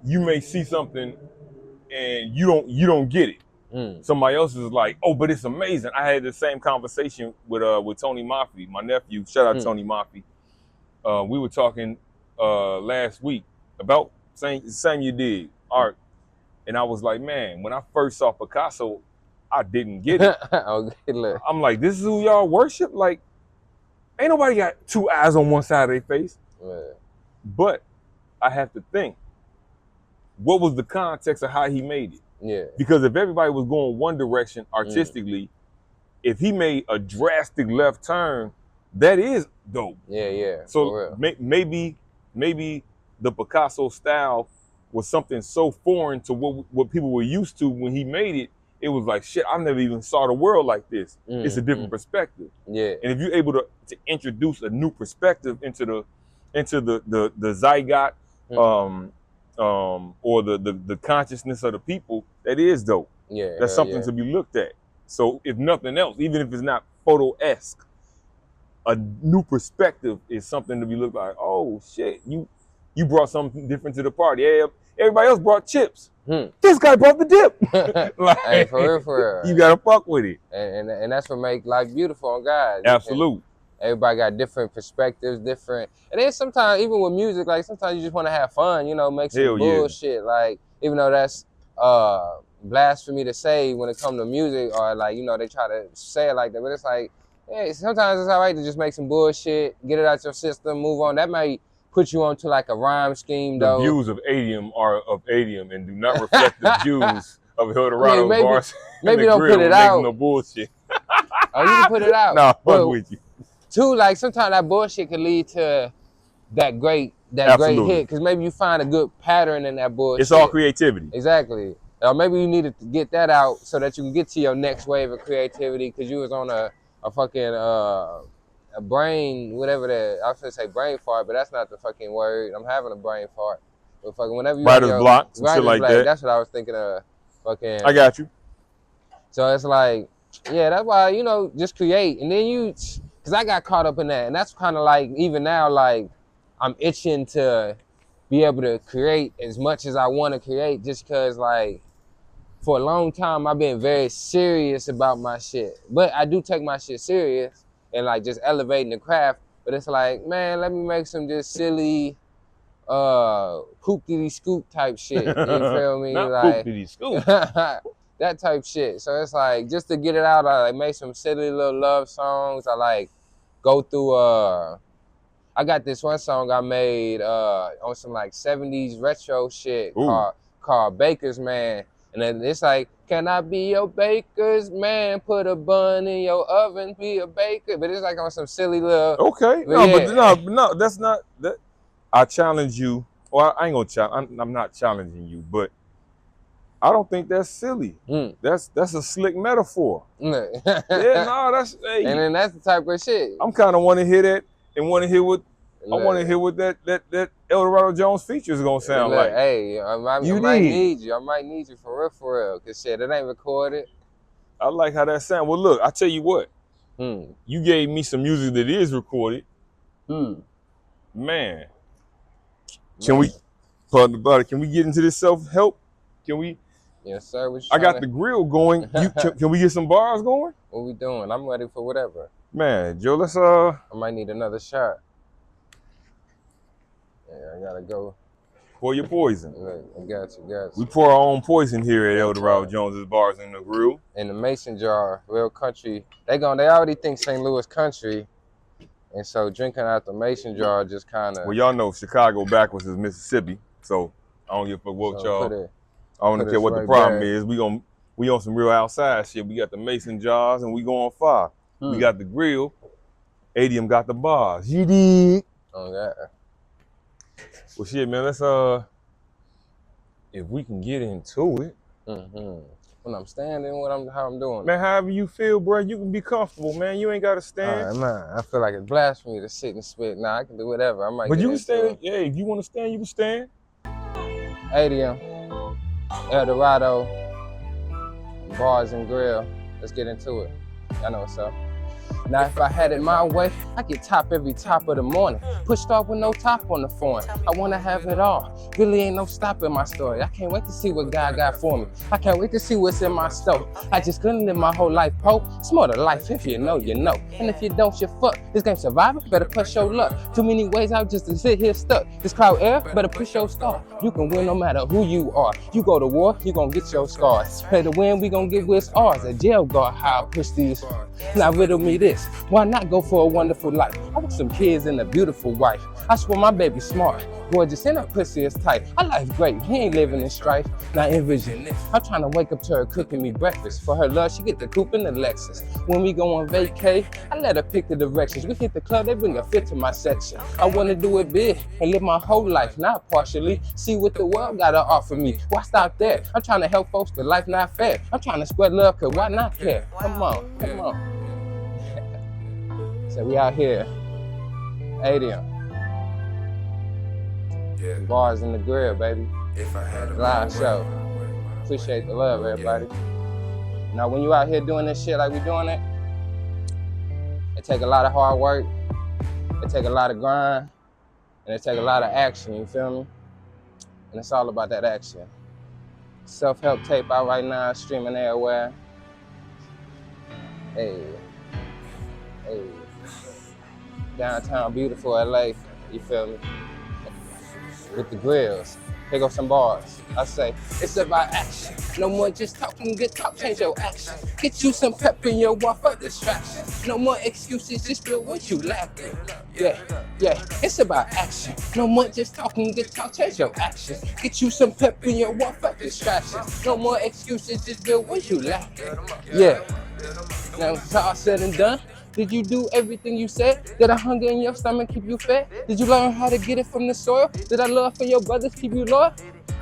you may see something and you don't get it. Somebody else is like, oh, but it's amazing. I had the same conversation with Tony Mafi, my nephew. Shout out Tony Mafi. We were talking last week about same you did, art. And I was like, man, when I first saw Picasso, I didn't get it. I'm like, this is who y'all worship? Like, ain't nobody got 2 eyes on one side of their face. But I have to think, what was the context of how he made it? Yeah. Because if everybody was going one direction artistically, if he made a drastic left turn, that is dope. Yeah. So maybe the Picasso style was something so foreign to what people were used to when he made it. It was like, shit, I never even saw the world like this. It's a different perspective. Yeah. And if you're able to introduce a new perspective into the zygote, or the consciousness of the people, that is dope. Yeah. That's something to be looked at. So if nothing else, even if it's not photo-esque, a new perspective is something to be looked like, oh shit, you brought something different to the party. Yeah, everybody else brought chips. This guy brought the dip. Like, hey, for real. You gotta fuck with it. And that's what make life beautiful on God. Absolute. Everybody got different perspectives, different. And then sometimes, even with music, like sometimes you just want to have fun, you know, make some Hell yeah. bullshit. Like, even though that's blasphemy to say when it comes to music, or like, you know, they try to say it like that, but it's like, hey, sometimes it's all right to just make some bullshit, get it out your system, move on. That might put you onto like a rhyme scheme, though. The views of Adeum are of Adeum and do not reflect the views of LDorado bars. Maybe don't put it out. No bullshit. Oh, you can put it out. Nah, fuck with you. Too, like sometimes that bullshit can lead to that great hit, because maybe you find a good pattern in that bullshit. It's all creativity. Exactly. Or maybe you needed to get that out so that you can get to your next wave of creativity, because you was on a fucking a brain, whatever that, I was gonna say brain fart, but that's not the fucking word. I'm having a brain fart. But fucking whenever you writer's block, some shit like that. That's what I was thinking of. Fucking. I got you. So it's like, yeah, that's why, you know, just create. And then because I got caught up in that. And that's kind of like, even now, like, I'm itching to be able to create as much as I want to create, just because, like, for a long time, I've been very serious about my shit. But I do take my shit serious and, like, just elevating the craft. But it's like, man, let me make some just silly, poop-diddy-scoop type shit. You feel me? Not like, poop-diddy-scoop. that type shit. So it's like, just to get it out, I like make some silly little love songs. I like go through, I got this one song I made on some like 70s retro shit called Baker's Man. And then it's like, can I be your baker's man? Put a bun in your oven, be a baker. But it's like on some silly little. Okay. No, that's not that. I challenge you. Well, I ain't gonna challenge. I'm not challenging you, but I don't think that's silly. That's a slick metaphor. Yeah, no, that's. Hey, and then that's the type of shit. I'm kind of want to hear that and want to hear what I want to hear what that LDorado Jones feature is gonna sound like. Hey, I might need you. I might need you for real. Cause shit, it ain't recorded. I like how that sound. Well, look, I tell you what. You gave me some music that is recorded. Man, can we get into this self-help? Can we? Yes, sir. I got the grill going. Can we get some bars going? What we doing? I'm ready for whatever. Man, Joe, let's I might need another shot. Yeah, I gotta go. Pour your poison. I got you. We pour our own poison here at LDorado Jones's Bars in the Grill. In the mason jar, real country. They already think St. Louis country. And so drinking out the mason jar just kind of. Well, y'all know Chicago backwards is Mississippi. So I don't give a fuck what y'all. I don't care what the problem is. We on some real outside shit. We got the mason jars and we go on fire. We got the grill. Adeum got the bars. You dig? Oh yeah. Well, shit, man. Let's if we can get into it. When I'm standing, how I'm doing. Man, however you feel, bro, you can be comfortable, man. You ain't gotta stand. I feel like it's blasphemy to sit and spit. Nah, I can do whatever. I might. But you can stand. Yeah, if you want to stand, you can stand. Adeum, LDorado, Bars and Grill. Let's get into it. I know what's up. Now if I had it my way, I could top every top of the morning. Pushed off with no top on the phone. I wanna have it all. Really ain't no stopping my story. I can't wait to see what God got for me. I can't wait to see what's in my store. I just couldn't live my whole life, Pope. It's more to life, if you know, you know. And if you don't, you fuck. This game survivor, better push your luck. Too many ways out just to sit here stuck. This crowd air, better push your star. You can win no matter who you are. You go to war, you gon' get your scars. Play to win, we gon' get what's ours. A jail guard, how I push these. Now riddle me this. Why not go for a wonderful life? I want some kids and a beautiful wife. I swear my baby's smart, gorgeous, and her pussy is tight. Our life great, we ain't living in strife. Now envision this. I'm trying to wake up to her cooking me breakfast. For her love, she get the coupe and the Lexus. When we go on vacay, I let her pick the directions. We hit the club, they bring a fit to my section. I wanna do it big and live my whole life, not partially. See what the world gotta offer me. Why stop there? I'm trying to help folks, but life not fair. I'm trying to spread love, cause why not care? Come on. So we out here, Adeum. Yeah. Bars in the Grill, baby. Live show. Appreciate the love, everybody. Now, when you out here doing this shit like we doing it take a lot of hard work. It take a lot of grind and it take a lot of action, you feel me? And it's all about that action. Self-help tape out right now, streaming everywhere. Hey, hey. Downtown beautiful LA, you feel me? With the grills. Here go some bars. I say, it's about action. No more just talking, good talk, change your action. Get you some pep in your walk for distraction. No more excuses, just build what you lack. Yeah, it's about action. No more just talking, good talk, change your action. Get you some pep in your walk for distraction. No more excuses, just build what you lack. Yeah. Now it's all said and done. Did you do everything you said? Did a hunger in your stomach keep you fed? Did you learn how to get it from the soil? Did that love for your brothers keep you loyal?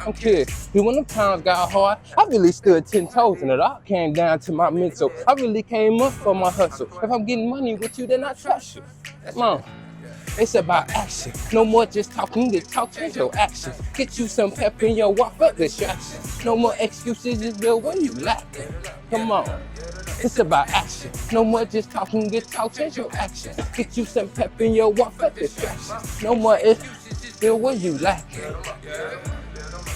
I'm curious. When them times got hard, I really stood 10 toes and it all came down to my mental. I really came up for my hustle. If I'm getting money with you, then I trust you. Come on. It's about action. No more just talking, get talk, change your actions. Get you some pep in your walk for distraction. No more excuses, just build what you lack. Come on. It's about action. No more just talking, get talk, change your actions. Get you some pep in your walk for distraction. No more excuses, just build what you lack.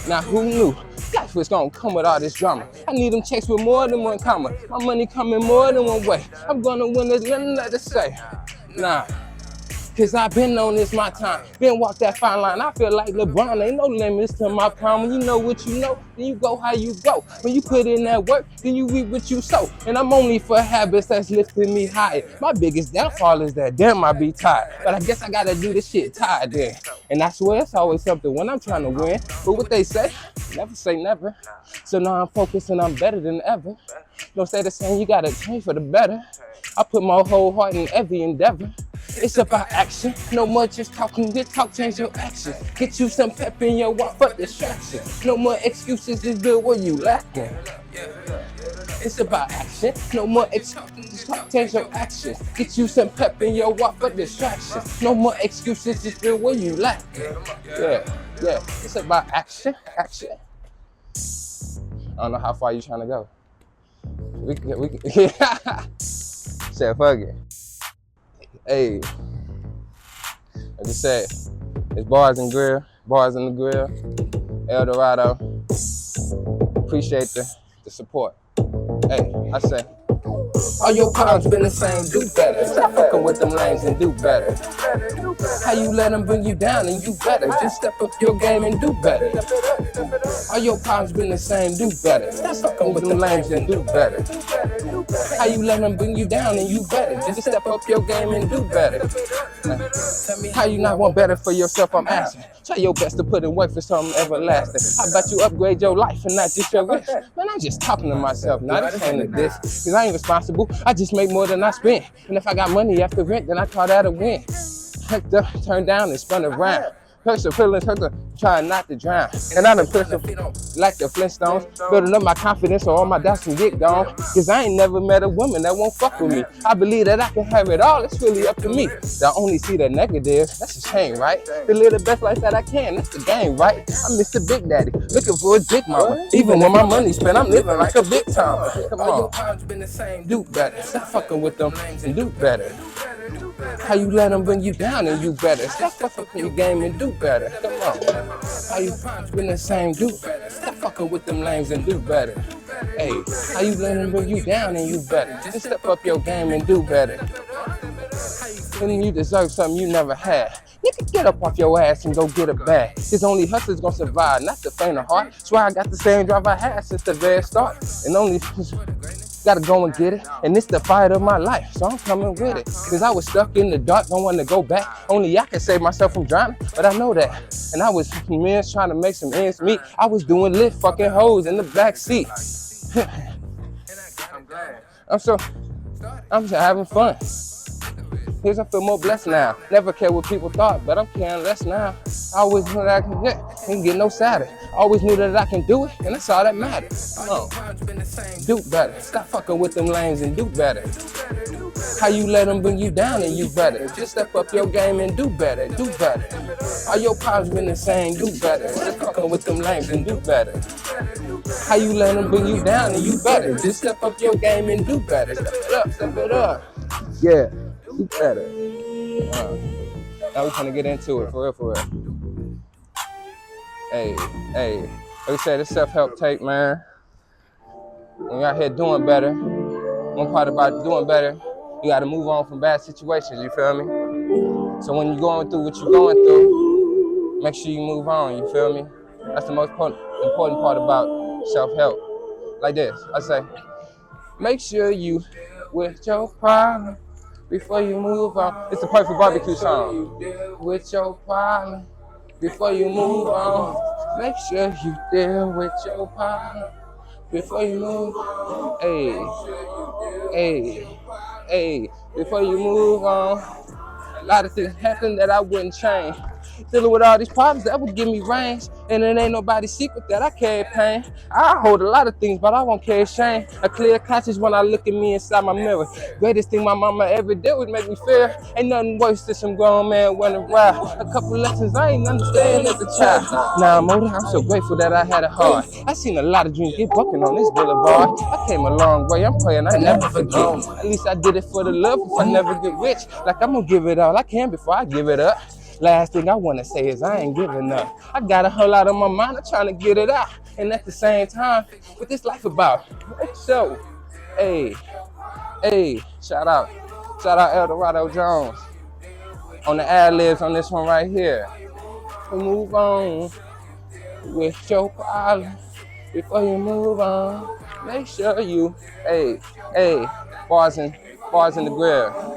Now who knew? Life was gonna come with all this drama. I need them checks with more than one comma. My money coming more than one way. I'm gonna win it, nothing left to say. Nah. Cause I've been on this my time, been walk that fine line. I feel like LeBron, ain't no limits to my prime. When you know what you know, then you go how you go. When you put in that work, then you reap what you sow. And I'm only for habits that's lifting me higher. My biggest downfall is that damn I be tired. But I guess I gotta do this shit tired then. And I swear it's always something when I'm trying to win. But what they say never. So now I'm focused and I'm better than ever. Don't stay the same, you gotta change for the better. I put my whole heart in every endeavor. It's about action. No more just talking, good talk, change your actions. Get you some pep in your walk for distraction. No more excuses, just build what you lacking. It's about action. No more excuses, talk, change your actions. Get you some pep in your walk for distraction. No more excuses, just build what you lacking. Yeah. It's about action. I don't know how far you trying to go. We can. Said fuck it. Hey, I just said, it's bars in the grill, LDorado. Appreciate the support. Hey, I say, all your problems been the same, do better. Stop fucking with them lanes and do better. How you let them bring you down and you better. Just step up your game and do better. All your problems been the same, do better. Stop fucking with them lanes and do better. How you let them bring you down and you better. Just step up your game and do better. How you not want better for yourself, I'm asking. Try your best to put in work for something everlasting. How about you upgrade your life and not just your wrist? Man, I'm just talking to myself, now this ain't this. Cause I ain't responsible, I just make more than I spend. And if I got money after rent, then I call that a win. Turn down and spun around. Pressure feelings hurt to try not to drown. And I done pushed them like the Flintstones, building up my confidence so all my doubts can get gone. Cause I ain't never met a woman that won't fuck with me. I believe that I can have it all, it's really up to me. I only see the negatives, that's a shame, right? To live the best life that I can, that's the game, right? I'm Mr. Big Daddy, looking for a dick mama. Even when my money's spent, I'm living like a big time. Come on. All your times been the same, do better. Stop fucking with them and do better. How you let them bring you down and you better. Stop fucking with your game and do better. Come on. How you been the same, do better. Stop fucking with them lames and do better. Hey, how you let them bring you down and you better. Just step up your game and do better. When you deserve something you never had. Nigga, get up off your ass and go get a bag. Cause only hustlers gonna survive, not the faint of heart. That's why I got the same drive I had since the very start. And only gotta go and get it, and it's the fight of my life, so I'm coming with it. Cause I was stuck in the dark, don't want to go back. Only I can save myself from drowning, but I know that. And I was men's trying to make some ends meet. I was doing lit fucking hoes in the back seat. I'm just having fun. Here's I feel more blessed now. Never care what people thought, but I'm caring less now. I always knew that I can get no sadder. Always knew that I can do it, and that's all that matters. Come on. Do better. Stop fucking with them lanes and do better. How you let them bring you down and you better. Just step up your game and do better. Do better. All your problems been the same, do better. Just fucking with them lanes and do better. How you let them bring you down and you better. Just step up your game and do better. Step it up. Yeah. Do better. Now we finna get into it, for real, for real. Hey, like I said, this self-help tape, man. When you're out here doing better, one part about doing better, you gotta move on from bad situations, you feel me? So when you're going through what you're going through, make sure you move on, you feel me? That's the most important part about self-help. Like this, I say, make sure you with your problem before you move on. It's the perfect barbecue song. With your problem before you move on. Make sure you deal with your problem before you move on. Hey, before you move on. A lot of things happen that I wouldn't change. Dealing with all these problems that would give me range. And it ain't nobody's secret that I carry pain. I hold a lot of things, but I won't carry shame. A clear conscience when I look at me inside my mirror. Greatest thing my mama ever did was make me feel. Ain't nothing worse than some grown man running around. A couple lessons I ain't understand as a child. Now I'm older, I'm so grateful that I had a heart. I seen a lot of dreams get broken on this boulevard. I came a long way, I'm praying I never forget. At least I did it for the love if I never get rich. Like I'm gonna give it all I can before I give it up. Last thing I wanna say is I ain't giving up. I got a whole lot on my mind, I'm trying to get it out. And at the same time, what this life about? So, hey, shout out LDorado Jones on the ad-libs on this one right here. Move on with your problem before you move on. Make sure you, hey, bars in the grill.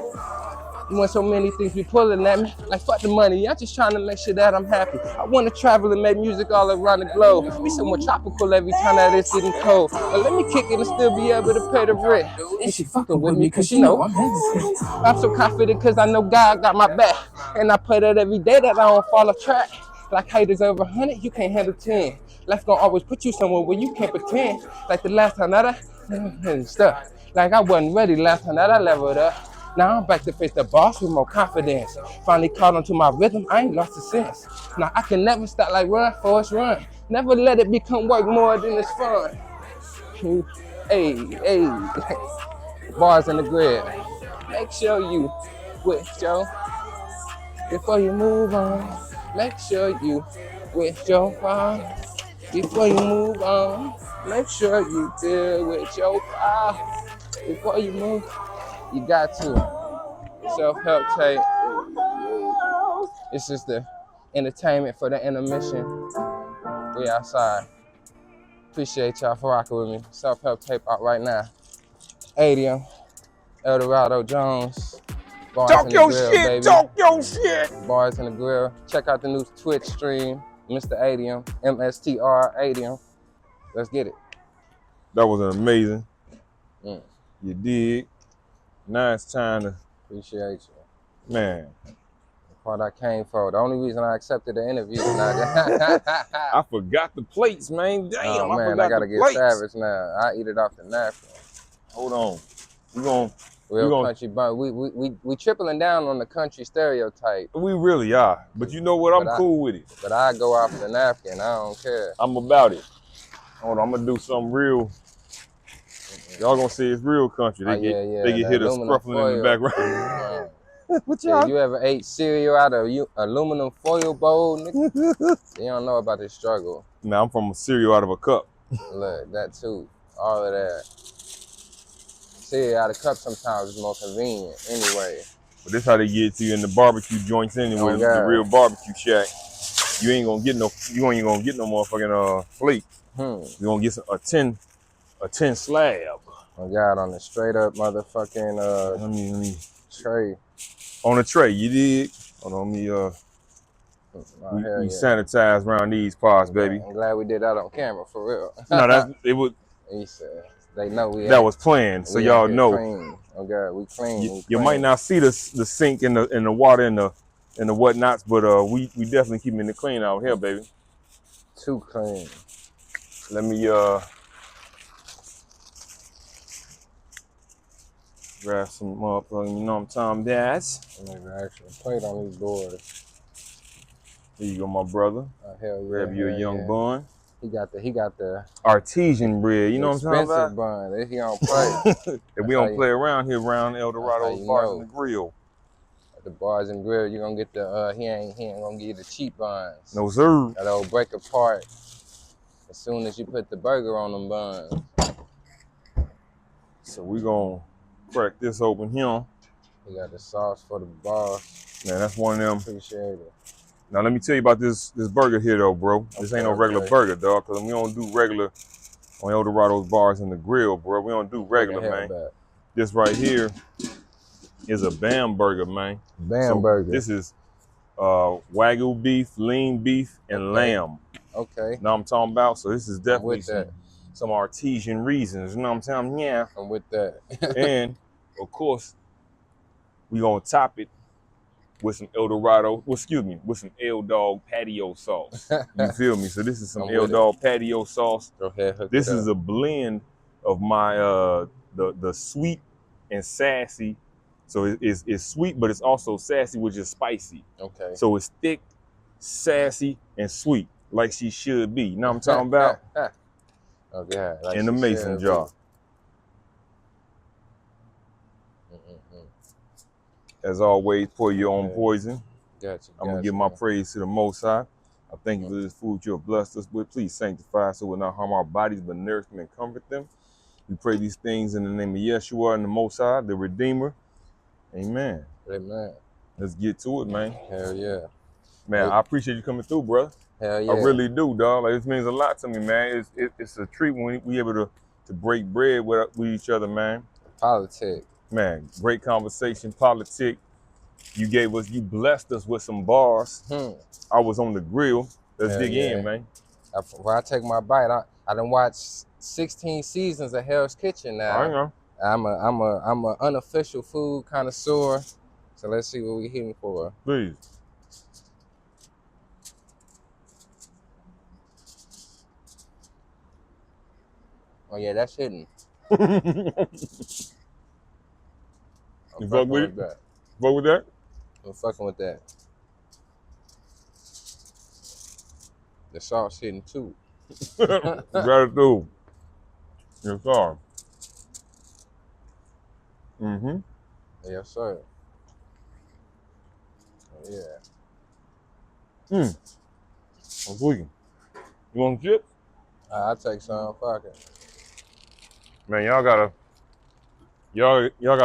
You want so many things be pulling at me, like fuck the money. I'm just trying to make sure that I'm happy. I want to travel and make music all around the globe. Be somewhere tropical every time that it's getting cold. But let me kick it and still be able to pay the rent. And she fucking with me cause she know I'm hesitant. I'm so confident cause I know God got my back. And I pray that every day that I don't fall off track. Like haters over 100, you can't handle 10. Life gonna always put you somewhere where you can't pretend. Like the last time that I stuff. Like I wasn't ready last time that I leveled up. Now I'm back to face the boss with more confidence. Finally caught onto my rhythm, I ain't lost a sense. Now I can never stop like run, force run. Never let it become work more than it's fun. Hey, bars in the grid. Make sure you with your, before you move on. Make sure you with your problem before you move on. Make sure you deal with your problem before you move. You got to. Self-help tape. It's just the entertainment for the intermission. We outside. Appreciate y'all for rocking with me. Self-help tape out right now. Adeum, LDorado Jones. Bars Talk in the your grill, shit, baby. talk your shit. Bars in the grill. Check out the new Twitch stream, Mr. Adeum, MSTR Adeum. Let's get it. That was amazing. You dig? Now it's time to, Appreciate you. man. The part I came for. The only reason I accepted the interview is not I forgot the plates, man. Damn, oh, man, I gotta get savage now. I eat it off the napkin. Hold on. We gonna country bun. We tripling down on the country stereotype. We really are. But you know what? I'm cool with it. But I go off the napkin. I don't care. I'm about it. Hold on, I'm gonna do something real. Y'all gonna say it's real country. They get hit a scruffling in the background. What y'all? You ever ate cereal out of aluminum foil bowl, nigga? You don't know about this struggle. Nah, I'm from a cereal out of a cup. Look, that too. All of that. Cereal out of cup sometimes is more convenient anyway. But this how they get to you in the barbecue joints anyway. The real barbecue shack. You ain't gonna get no motherfucking plate. You gonna get a tin slab. Oh God, on the straight up motherfucking let me tray. On a tray, you dig? Hold on, we sanitize around these parts, baby. I'm glad we did that on camera, for real. No, it was. He said they know we. That was planned, so y'all know. Clean. Oh God, we clean. You might not see the sink and the water and the whatnots, but we definitely keeping it clean out here, baby. Too clean. Let me grab some motherfucking, you know what I'm talking about. Maybe actually plate on these boards. Here you go, my brother. Hell yeah. Grab you a young bun. He got the artesian bread, you know what I'm talking about? Expensive bun. If he don't play. If we don't play around here, around LDorado bars and the grill. At the bars and grill, you gonna get the he ain't gonna give you the cheap buns. No sir. That'll break apart as soon as you put the burger on them buns. So we gonna crack this open here. We got the sauce for the boss. Man, that's one of them. Appreciate it. Now let me tell you about this burger here though, bro. This ain't no regular burger, dog, because we don't do regular on Eldorado's bars and the grill, bro. We don't do regular, man. This right here is a Bam burger, man. Bam burger. This is Wagyu beef, lean beef, and lamb. Okay. Know what I'm talking about? So this is definitely some artesian reasons. You know what I'm saying? Yeah. I'm with that. And of course, we gonna top it with some Eldorado, with some L-Dog patio sauce. You feel me? So this is some L-Dog patio sauce. Go ahead, this is a blend of my the sweet and sassy. So it's sweet, but it's also sassy, which is spicy. Okay. So it's thick, sassy, and sweet, like she should be. You know what I'm talking about? Okay. Like in the mason jar. As always, pour your own poison. Gotcha. I'm gonna give my praise to the Most High. I thank you for this food you have blessed us with. Please sanctify us so it will not harm our bodies, but nourish them and comfort them. We pray these things in the name of Yeshua and the Most High, the Redeemer. Amen. Amen. Let's get to it, man. Hell yeah. Man, I appreciate you coming through, brother. Hell yeah. I really do, dog. Like, this means a lot to me, man. It's a treat when we able to break bread with each other, man. Politics. Man, great conversation, politic. You blessed us with some bars. I was on the grill. Let's dig in, man. When I take my bite, I done watched 16 seasons of Hell's Kitchen now. I know. I'm a unofficial food connoisseur. So let's see what we hitting for. Please. Oh yeah, that's hitting. You fuck with that? Fuck with that? I'm fucking with that. The sauce hitting too. Gratitude. Yes, sir. Mm-hmm. Yes, sir. Oh, yeah. I'm tweaking. You want some chips? I'll take some. Fuck it. Man, y'all got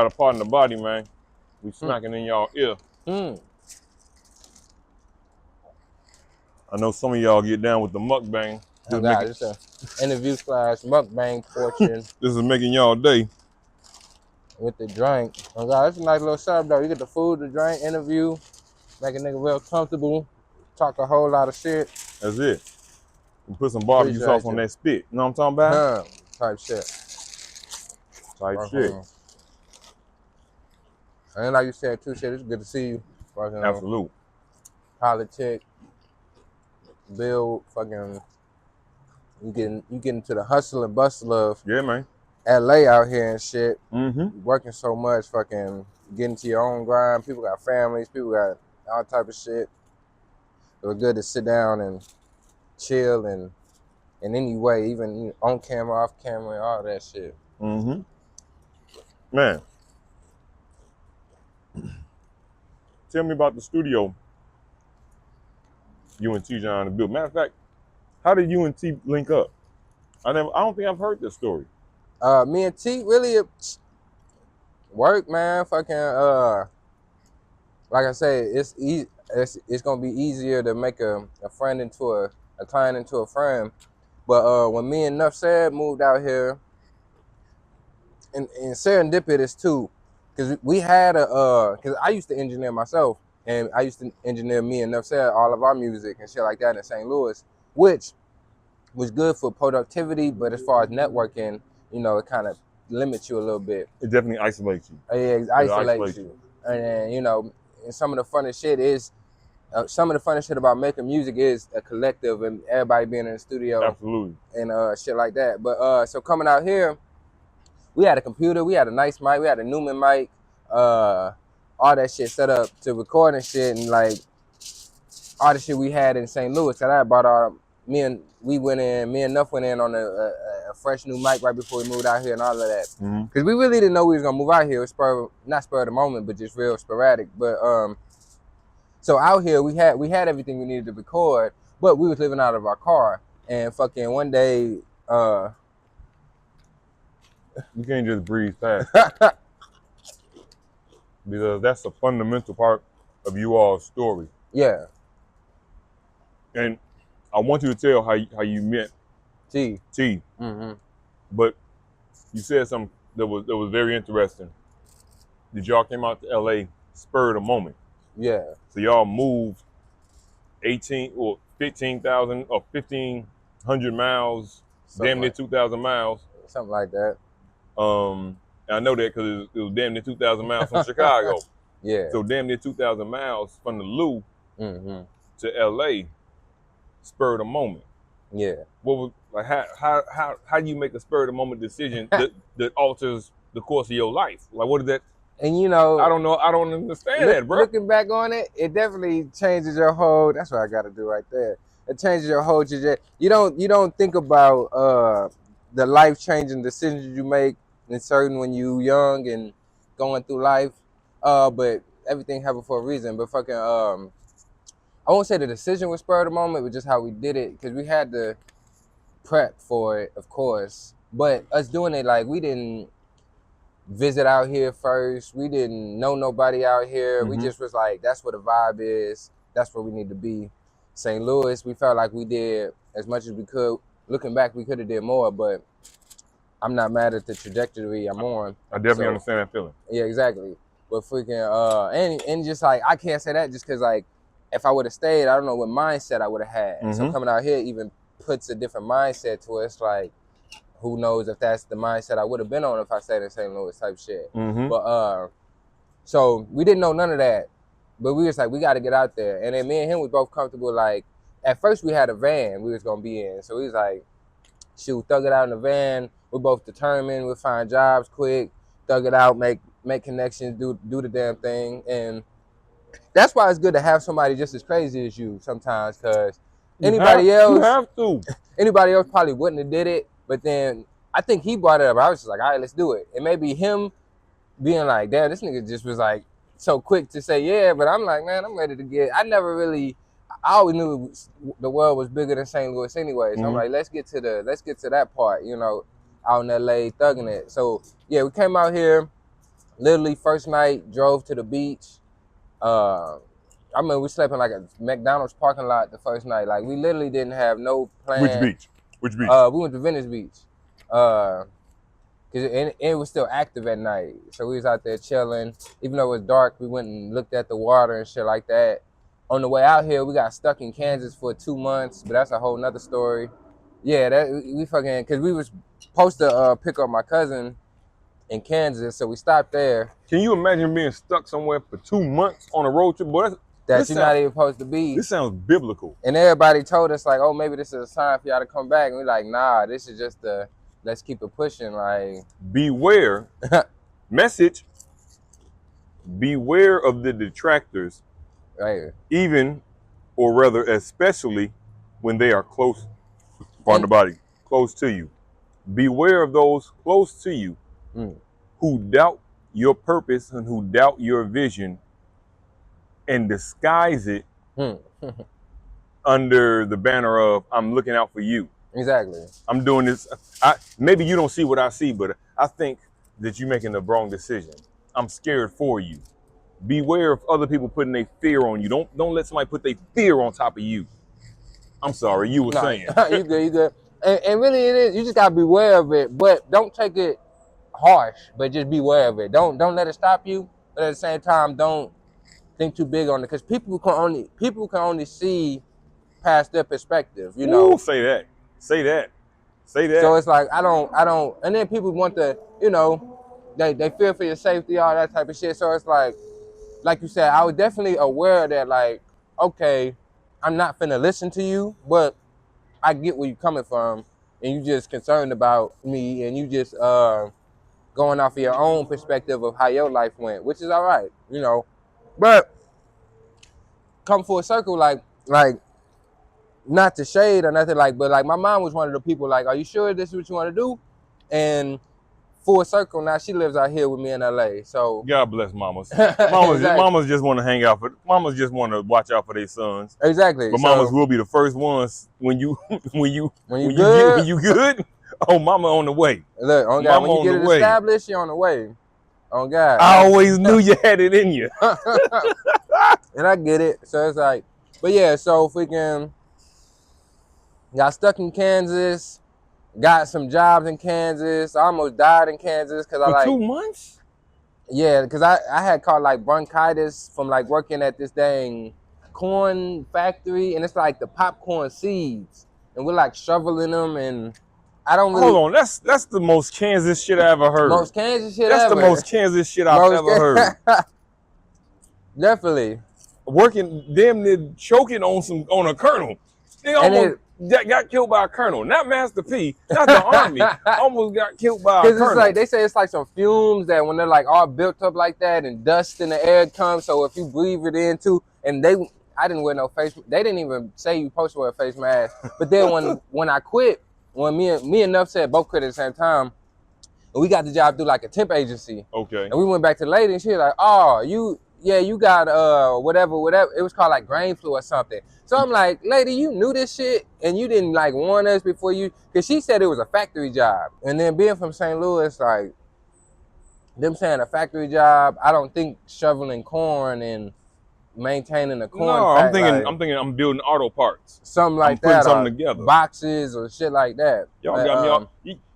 a part in the body, man. We smacking in y'all ear. I know some of y'all get down with the mukbang. This is an interview slash mukbang portion. This is making y'all day. With the drink. Oh God, it's a nice little setup though. You get the food, the drink, interview, make a nigga real comfortable, talk a whole lot of shit. That's it. You put some barbecue sauce on that spit. You know what I'm talking about? Type shit. Shit. And like you said too, shit, it's good to see you. Fucking Absolute. Politic, build, fucking, you get into the hustle and bustle of LA out here and shit. Working so much, fucking getting to your own grind. People got families, people got all type of shit. It was good to sit down and chill and in any way, even on camera, off camera, all that shit. Man. Tell me about the studio you and T-John built. Matter of fact, how did you and T link up? I don't think I've heard this story. Me and T really work, man. Fucking like I said, it's easy. It's gonna be easier to make a friend into a client into a friend. But when me and Nuff Said moved out here, and serendipitous too, because we had because I used to engineer myself, and I used to engineer me and Nuff Said all of our music and shit like that in St. Louis, which was good for productivity, but as far as networking, it kind of limits you a little bit. It definitely isolates you. Yeah, it isolates you. And then, and some of the funnest shit is, some of the funnest shit about making music is a collective and everybody being in the studio. Absolutely. And shit like that. But so coming out here, we had a computer, we had a nice mic, we had a Newman mic, all that shit set up to record and shit, and like all the shit we had in St. Louis, cause I bought all me and Nuff went in on a fresh new mic right before we moved out here and all of that. Mm-hmm. Because we really didn't know we was gonna move out here. It was not spur of the moment, but just real sporadic. But so out here we had everything we needed to record, but we was living out of our car. And fucking one day, You can't just breeze past because that's a fundamental part of you all's story. yeah, And I want you to tell how you met T. T. Mm-hmm. But you said something that was very interesting. That y'all came out to LA spur of the moment. Yeah. So y'all moved 18 or 15,000 or 1,500 miles, damn near 2,000 miles. Something like that. I know that because it was damn near 2,000 miles from Chicago. Yeah. So damn near 2,000 miles from the Lou to LA, spur of the moment. Yeah. What was like? How do you make a spur of the moment decision that alters the course of your life? Like what is that? And you know, I don't know. I don't understand that, bro. Looking back on it, it definitely changes your whole. That's what I got to do right there. It changes your whole trajectory. You don't think about the life changing decisions you make in certain when you young and going through life. But everything happened for a reason. But fucking I won't say the decision was spur of the moment, but just how we did it because we had to prep for it, of course. But us doing it like we didn't visit out here first. We didn't know nobody out here. We just was like, that's where the vibe is. That's where we need to be. St. Louis, we felt like we did as much as we could. Looking back, we could have did more, but I'm not mad at the trajectory I'm on. I definitely understand that feeling. Yeah, exactly. But freaking and just like I can't say that just because like if I would have stayed, I don't know what mindset I would have had. So coming out here even puts a different mindset to it. It's like, who knows if that's the mindset I would have been on if I stayed in St. Louis type shit. But so we didn't know none of that. But we was like, we got to get out there. And then me and him was both comfortable. Like at first we had a van we was gonna be in. So we was like, shoot, thug it out in the van. We're both determined. We'll find jobs quick. Thug it out, make connections, do the damn thing. And that's why it's good to have somebody just as crazy as you sometimes, because anybody else probably wouldn't have did it. But then I think he brought it up. I was just like, all right, let's do it. And maybe him being like, damn, this nigga just was like so quick to say yeah. But I'm like, man, I'm ready to get. I always knew the world was bigger than St. Louis anyway. So I'm like, let's get to that part, you know, out in LA thugging it. So yeah, we came out here. Literally first night, drove to the beach. I mean, we slept in like a McDonald's parking lot the first night. Like we literally didn't have no plan. Which beach? We went to Venice Beach. Cause it was still active at night. So we was out there chilling. Even though it was dark, we went and looked at the water and shit like that. On the way out here, we got stuck in Kansas for 2 months, but that's a whole nother story. Yeah, cause we was supposed to pick up my cousin in Kansas, so we stopped there. Can you imagine being stuck somewhere for 2 months on a road trip? Boy, that you're not even supposed to be. This sounds biblical. And everybody told us like, oh, maybe this is a sign for y'all to come back. And we're like, nah, this is just let's keep it pushing. Like, beware, message, beware of the detractors, right? Even, or rather, especially when they are close, on the body, close to you. Beware of those close to you who doubt your purpose and who doubt your vision and disguise it under the banner of I'm looking out for you. Exactly. I'm doing this. Maybe you don't see what I see, but I think that you're making the wrong decision. I'm scared for you. Beware of other people putting their fear on you. Don't let somebody put their fear on top of you. I'm sorry, you were saying. You good. And really it is, you just gotta beware of it, but don't take it harsh, but just beware of it. Don't let it stop you, but at the same time, don't think too big on it, because people can only see past their perspective, you know. Ooh, say that. So it's like I don't, and then people want to, you know, they fear for your safety, all that type of shit. So it's like you said, I was definitely aware that like, okay, I'm not finna listen to you, but I get where you're coming from, and you just concerned about me, and you just going off of your own perspective of how your life went, which is all right, you know. But come full circle, like not to shade or nothing like, but like my mom was one of the people like, are you sure this is what you want to do? And full circle, now she lives out here with me in LA. So God bless mamas. exactly. Mamas just want to hang out mamas just want to watch out for their sons. Exactly. But mamas will be the first ones when you when you good. when you good. Oh, mama on the way. Look, on God, Mama when you on get the it way. established, you're on the way. On God. I always knew you had it in you. And I get it. So it's like, but yeah, so freaking got stuck in Kansas, got some jobs in Kansas. I almost died in Kansas because I For like 2 months? Yeah, because I had caught like bronchitis from like working at this dang corn factory, and it's like the popcorn seeds, and we're like shoveling them, and I don't really. Hold on, that's the most Kansas shit I ever heard. Most Kansas shit that's ever. the most Kansas shit I've ever heard. Definitely. Working damn near choking on a colonel. They almost got killed by a colonel, not Master P, not the army. Almost got killed by a colonel. Because it's like they say it's like some fumes that when they're like all built up like that and dust in the air comes. So if you breathe it in too, and I didn't wear no face. They didn't even say you supposed to wear a face mask. But then when I quit, when me and Nuff said both quit at the same time, and we got the job through like a temp agency. Okay. And we went back to the lady and she was like, oh, you got whatever. It was called like grain flu or something. So I'm like, lady, you knew this shit and you didn't like warn us before you, because she said it was a factory job. And then being from St. Louis, like them saying a factory job, I don't think shoveling corn and maintaining a corn. No, I'm thinking I'm building auto parts. Something like putting that. Something together. Boxes or shit like that.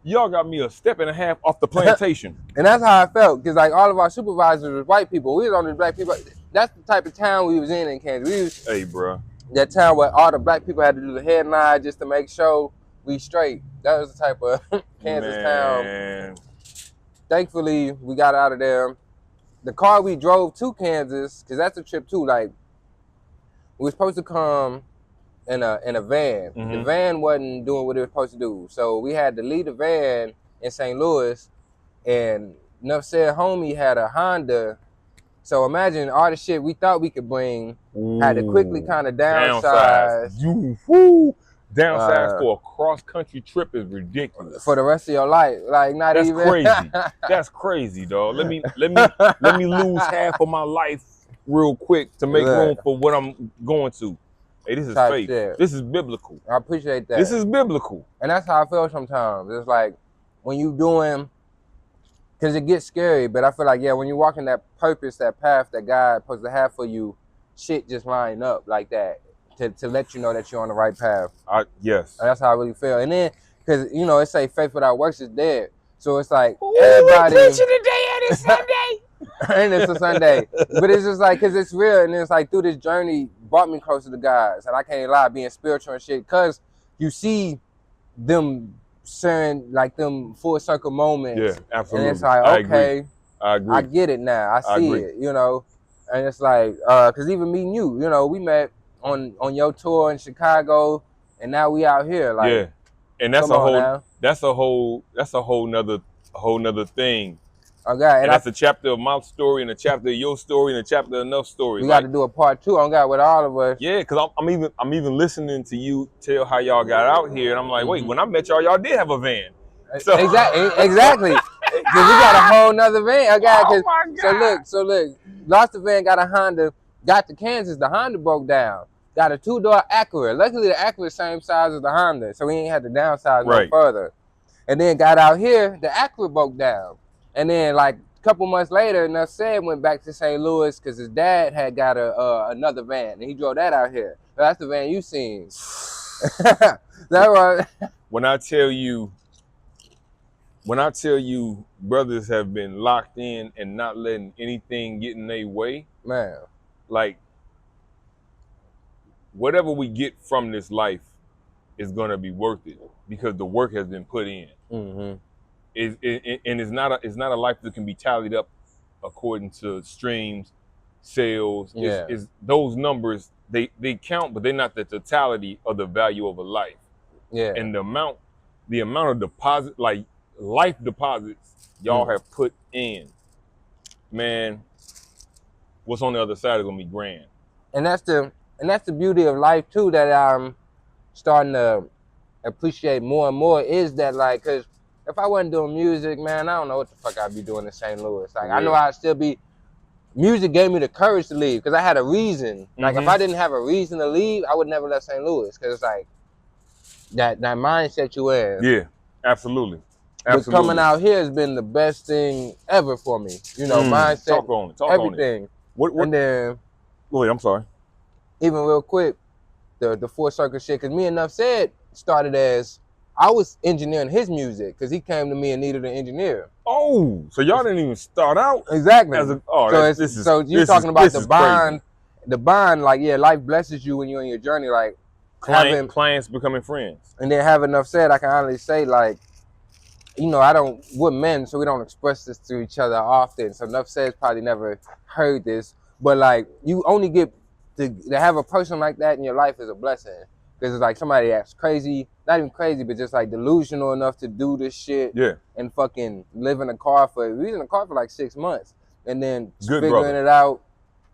Y'all got me a step and a half off the plantation. And that's how I felt, because like all of our supervisors was white people. We was only black people. That's the type of town we was in Kansas. Hey, bro. That town where all the black people had to do the head nod just to make sure we straight. That was the type of Kansas town. Thankfully, we got out of there. The car we drove to Kansas, because that's a trip too. Like, we were supposed to come in a van. Mm-hmm. The van wasn't doing what it was supposed to do, so we had to leave the van in St. Louis. And enough said, homie had a Honda. So imagine all the shit we thought we could bring. Had to quickly kind of downsize. Downsize for a cross-country trip is ridiculous. For the rest of your life, like not That's even. crazy. That's crazy, dog. Let me lose half of my life real quick to make room for what I'm going to. Hey, this is faith. Shit. This is biblical. I appreciate that. This is biblical. And that's how I feel sometimes. It's like when you doing, because it gets scary, but I feel like, yeah, when you walking that purpose, that path that God supposed to have for you, shit just line up like that to let you know that you're on the right path. Yes. And that's how I really feel. And then, because, you know, it say faith without works is dead. So it's like, everybody. We're preaching today and it's Sunday. And it's a Sunday. But it's just like, because it's real. And it's like, through this journey, brought me closer to God. And I can't lie, being spiritual and shit, because you see them sharing, like, them full circle moments. Yeah, absolutely. And it's like, okay, I agree. I get it now. I see it, you know. And it's like, because even meeting you, you know, we met on your tour in Chicago, and now we out here. Like, yeah, and that's a whole nother thing. Okay, and that's a chapter of my story, and a chapter of your story, and a chapter of enough stories. We got to do a part 2 on God with all of us. Yeah, because I'm even listening to you tell how y'all got out here, and I'm like, wait, when I met y'all did have a van. So exactly. Because we got a whole nother van. Okay, oh my God. So look, lost the van, got a Honda, got to Kansas, the Honda broke down. Got a 2-door Acura. Luckily, the Acura is the same size as the Honda, so we ain't had to downsize no further. And then got out here, the Acura broke down. And then, like, a couple months later, Enough said went back to St. Louis because his dad had got another van, and he drove that out here. So that's the van you seen. That was. When I tell you, brothers have been locked in and not letting anything get in their way, man, like, whatever we get from this life is gonna be worth it because the work has been put in. Mm-hmm. And it's not a life that can be tallied up according to streams, sales. Yeah. It's those numbers, they count, but they're not the totality of the value of a life. Yeah. And the amount of deposit, like life deposits y'all have put in, man, what's on the other side is gonna be grand. And that's the beauty of life too, that starting to appreciate more and more is that, like, cause if I wasn't doing music, man, I don't know what the fuck I'd be doing in St. Louis. Like, I know I'd still be. Music gave me the courage to leave because I had a reason. Like, if I didn't have a reason to leave, I would never left St. Louis because it's like that mindset you in. Yeah, absolutely. But coming out here has been the best thing ever for me. You know, mindset, everything. What? And then, wait, I'm sorry. Even real quick, the Four Circle shit, because me and Nuff Said started as, I was engineering his music because he came to me and needed an engineer. Oh, so y'all didn't even start out exactly. As a, so you're talking about the bond, the bond. Like, yeah, life blesses you when you're on your journey. Like, clients becoming friends, and then having Enough Said, I can honestly say, like, you know, we're men, so we don't express this to each other often. So Enough Said's probably never heard this, but like, you only get to have a person like that in your life is a blessing. Because it's like somebody that's crazy, not even crazy, but just like delusional enough to do this shit. Yeah. And fucking live in a car we was in a car for like 6 months. And then figuring it out,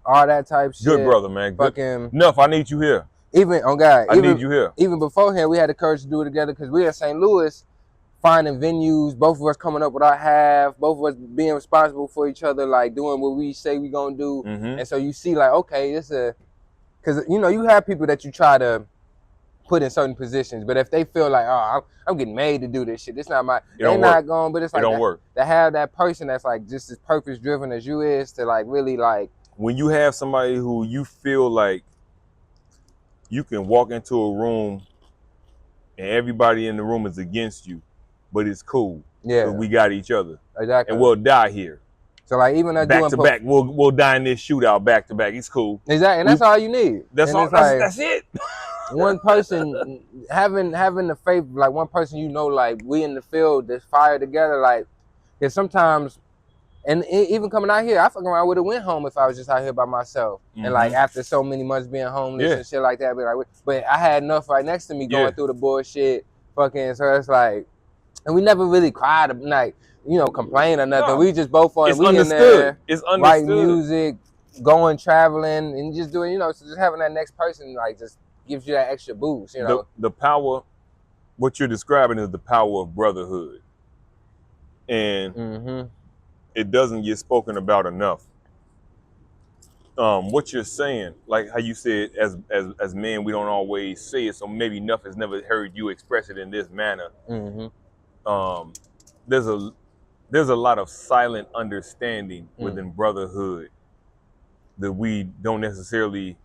all that type shit. Good brother, man. Fucking. Enough, I need you here. Even, oh God. I need you here. Even beforehand, we had the courage to do it together because we in St. Louis, finding venues, both of us coming up with our half, both of us being responsible for each other, like doing what we say we gonna do. And so you see like, okay, because you know, you have people that you try to put in certain positions, but if they feel like, oh, I'm getting made to do this shit, it's not my, they're not going, but it's like, it don't work. To have that person that's like just as purpose driven as you is, to like really like, when you have somebody who you feel like you can walk into a room and everybody in the room is against you, but it's cool. Yeah, we got each other. Exactly. And we'll die here. So like, even back to back, we'll die in this shootout back to back. It's cool. Exactly, and that's all you need. That's all. That's it. One person having the faith, like one person, you know, like we in the field, that's fire together. Like, because sometimes, and even coming out here, I fucking around would have went home if I was just out here by myself. And like after so many months being homeless and shit like that, but I had enough right next to me going through the bullshit, fucking. So it's like, and we never really cried at night, you know, complain or nothing. No. We just both on. We understood. In there, it's understood. Writing music, going traveling, and just doing, you know, so just having that next person like just gives you that extra boost, you know. The power, what you're describing is the power of brotherhood. And it doesn't get spoken about enough. What you're saying, like how you said, as men, we don't always say it, so maybe enough has never heard you express it in this manner. There's a lot of silent understanding within brotherhood that we don't necessarily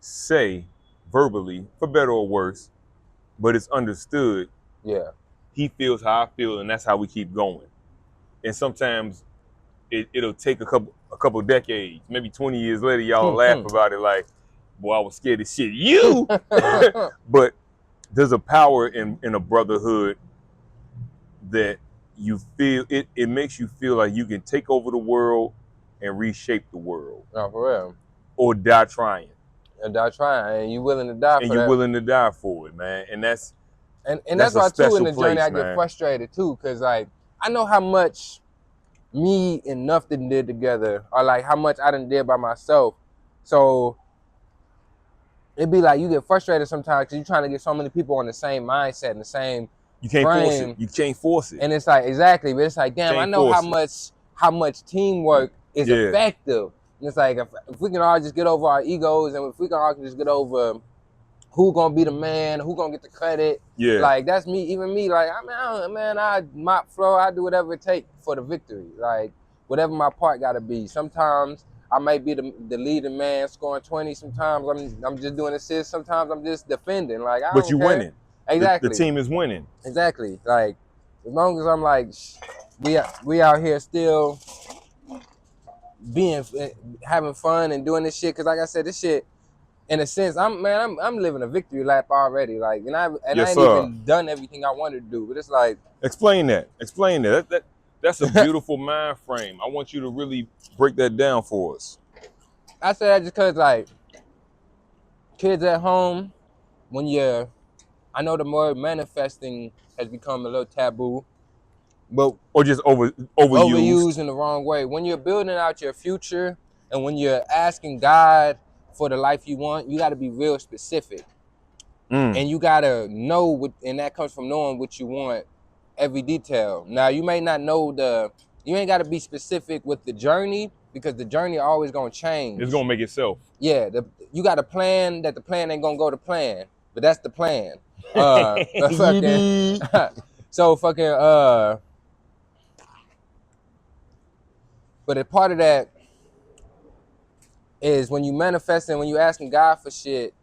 say verbally, for better or worse, but it's understood. Yeah. He feels how I feel, and that's how we keep going. And sometimes it'll take a couple decades, maybe 20 years later, y'all laugh about it like, boy, I was scared of shit. You! But there's a power in a brotherhood that you feel, it makes you feel like you can take over the world and reshape the world. No, for real. Or die trying. And die trying, and you willing to die for and you're willing to die for it, man. And that's why too in the journey I get frustrated too, because like I know how much me and Nothing did together, or like how much I done did by myself. So it'd be like you get frustrated sometimes because you're trying to get so many people on the same mindset and the same. You can't force it. You can't force it. And it's like, exactly, but it's like, damn, I know how much teamwork is effective. And it's like, if we can all just get over our egos, and if we can all just get over who gonna be the man, who gonna get the credit. Yeah. Like, that's me, even me, like, I mop floor, I do whatever it takes for the victory. Like, whatever my part gotta be. Sometimes I might be the leading man scoring 20. Sometimes I'm just doing assists. Sometimes I'm just defending. Like, but you winning. Exactly. The team is winning. Exactly. Like, as long as I'm like, we out here still having fun and doing this shit, because like I said, this shit, in a sense, I'm living a victory lap already. Like, and I ain't even done everything I wanted to do. But it's like, explain that. That's a beautiful mind frame. I want you to really break that down for us. I say that just because, like, kids at home, I know the more manifesting has become a little taboo, but or just overused in the wrong way. When you're building out your future and when you're asking God for the life you want, you got to be real specific. And you gotta know what, and that comes from knowing what you want, every detail. Now you may not know you ain't gotta be specific with the journey because the journey always gonna change. It's gonna make itself. Yeah, you got a plan that the plan ain't gonna go to plan, but that's the plan. So fucking but a part of that is when you manifesting, when you asking God for shit,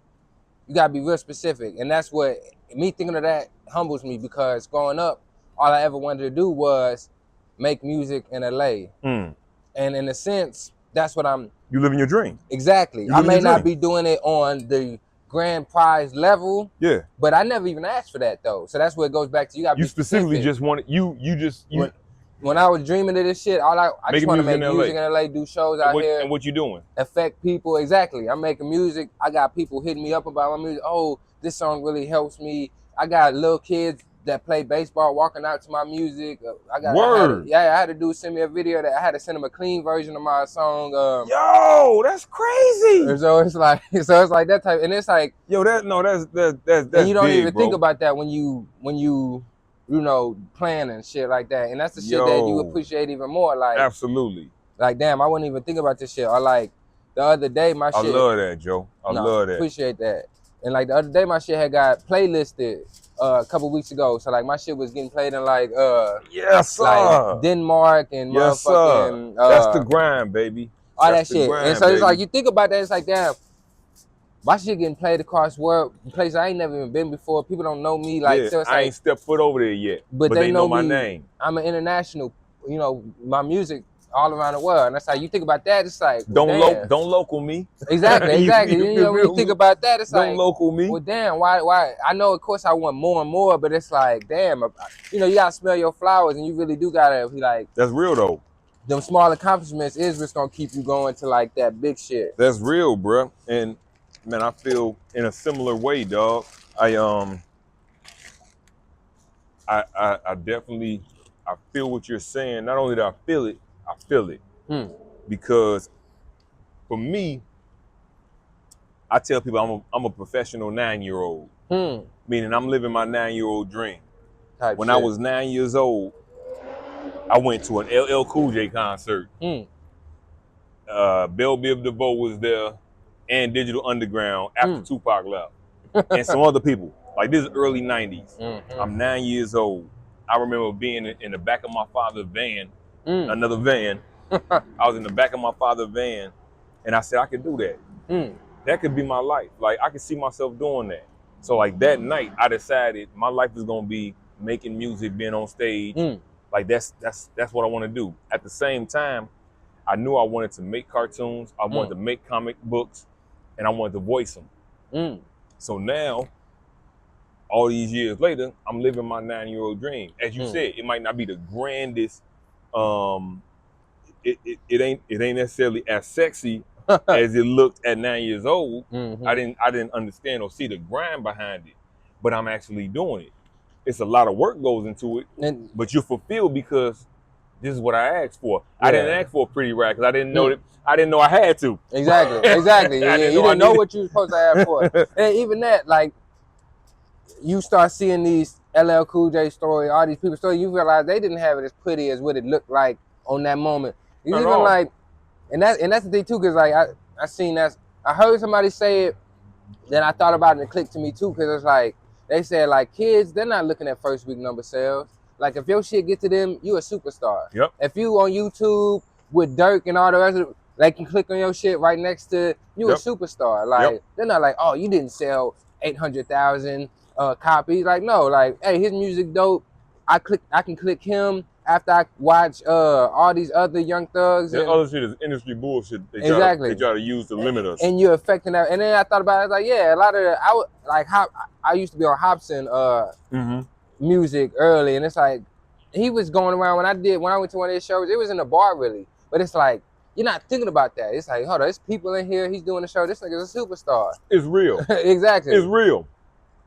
you gotta be real specific. And that's what, me thinking of that humbles me, because growing up, all I ever wanted to do was make music in LA. And in a sense, that's what you living your dream. Exactly. I may not be doing it on the grand prize level. Yeah. But I never even asked for that though. So that's where it goes back to, you gotta be specifically specific. Just wanted When I was dreaming of this shit, I just want to make music in LA, do shows out here. And what you doing? Affect people. Exactly. I'm making music. I got people hitting me up about my music. Oh, this song really helps me. I got little kids that play baseball walking out to my music. I had a dude send me a video that I had to send him a clean version of my song. Yo, that's crazy. So it's like that type, and it's like, yo, that's and you don't big, even think about that when you plan and shit like that, and that's the shit that you appreciate even more. Like, absolutely. Like, damn, I wouldn't even think about this shit. Or like the other day, my shit. I love that, Joe. I love that. Appreciate that. And like the other day, my shit had got playlisted a couple weeks ago. So like my shit was getting played in like yes, sir. Like Denmark and yes, motherfucking that's the grind, baby. All that shit. And so it's like, you think about that, it's like, damn, my shit getting played across the world, places I ain't never even been before. People don't know me. Like, so it's I ain't stepped foot over there yet, but they know my name. I'm an international, my music all around the world. And that's how you think about that. It's like, don't local me. Exactly. When you think about that, it's like, don't local me. Well, damn, why? I know, of course, I want more and more, but it's like, damn, you gotta smell your flowers, and you really do gotta be like. That's real though. Them small accomplishments is what's gonna keep you going to like that big shit. That's real, bro. And man, I feel in a similar way, dog. I definitely feel what you're saying. Not only do I feel it, because for me, I tell people I'm a professional 9-year-old, meaning I'm living my 9-year-old dream. When I was 9 years old, I went to an LL Cool J concert. Belle Biv DeVoe was there, and Digital Underground after Tupac left, and some other people. Like, this is early 90s. I'm 9 years old. I remember being in the back of my father's van, another van. I was in the back of my father's van, and I said, I could do that. That could be my life. Like, I could see myself doing that. So like that night, I decided my life is gonna be making music, being on stage. Like that's what I want to do. At the same time, I knew I wanted to make cartoons. I wanted to make comic books, and I wanted to voice them. So now, all these years later, I'm living my 9-year-old dream. As you said, it might not be the grandest. It ain't necessarily as sexy as it looked at 9 years old. I didn't understand or see the grind behind it, but I'm actually doing it. It's a lot of work goes into it, but you're fulfilled because this is what I asked for. I didn't ask for a pretty ride because I didn't know that. I didn't know I had to. Exactly. You didn't know what you were supposed to ask for. And even that, like, you start seeing these LL Cool J stories, all these people's stories, you realize they didn't have it as pretty as what it looked like on that moment. You even like, and that's the thing too, because like I seen that, I heard somebody say it, then I thought about it and it clicked to me too, because it's like, they said like kids, they're not looking at first week number sales. Like if your shit get to them, you a superstar. If you on YouTube with Dirk and all the rest of it, they can click on your shit right next to you, a superstar. Like they're not like, oh, you didn't sell 800,000 copies. Like no, like hey, his music dope. I can click him after I watch all these other Young Thugs. And other shit is industry bullshit. They try to use to limit us. And you're affecting that. And then I thought about it, I was like, yeah, a lot of I used to be on Hobson music early, and it's like he was going around when I went to one of his shows. It was in a bar really, but it's like you're not thinking about that. It's like, hold on, there's people in here. He's doing the show. This nigga's a superstar. It's real. Exactly. It's real.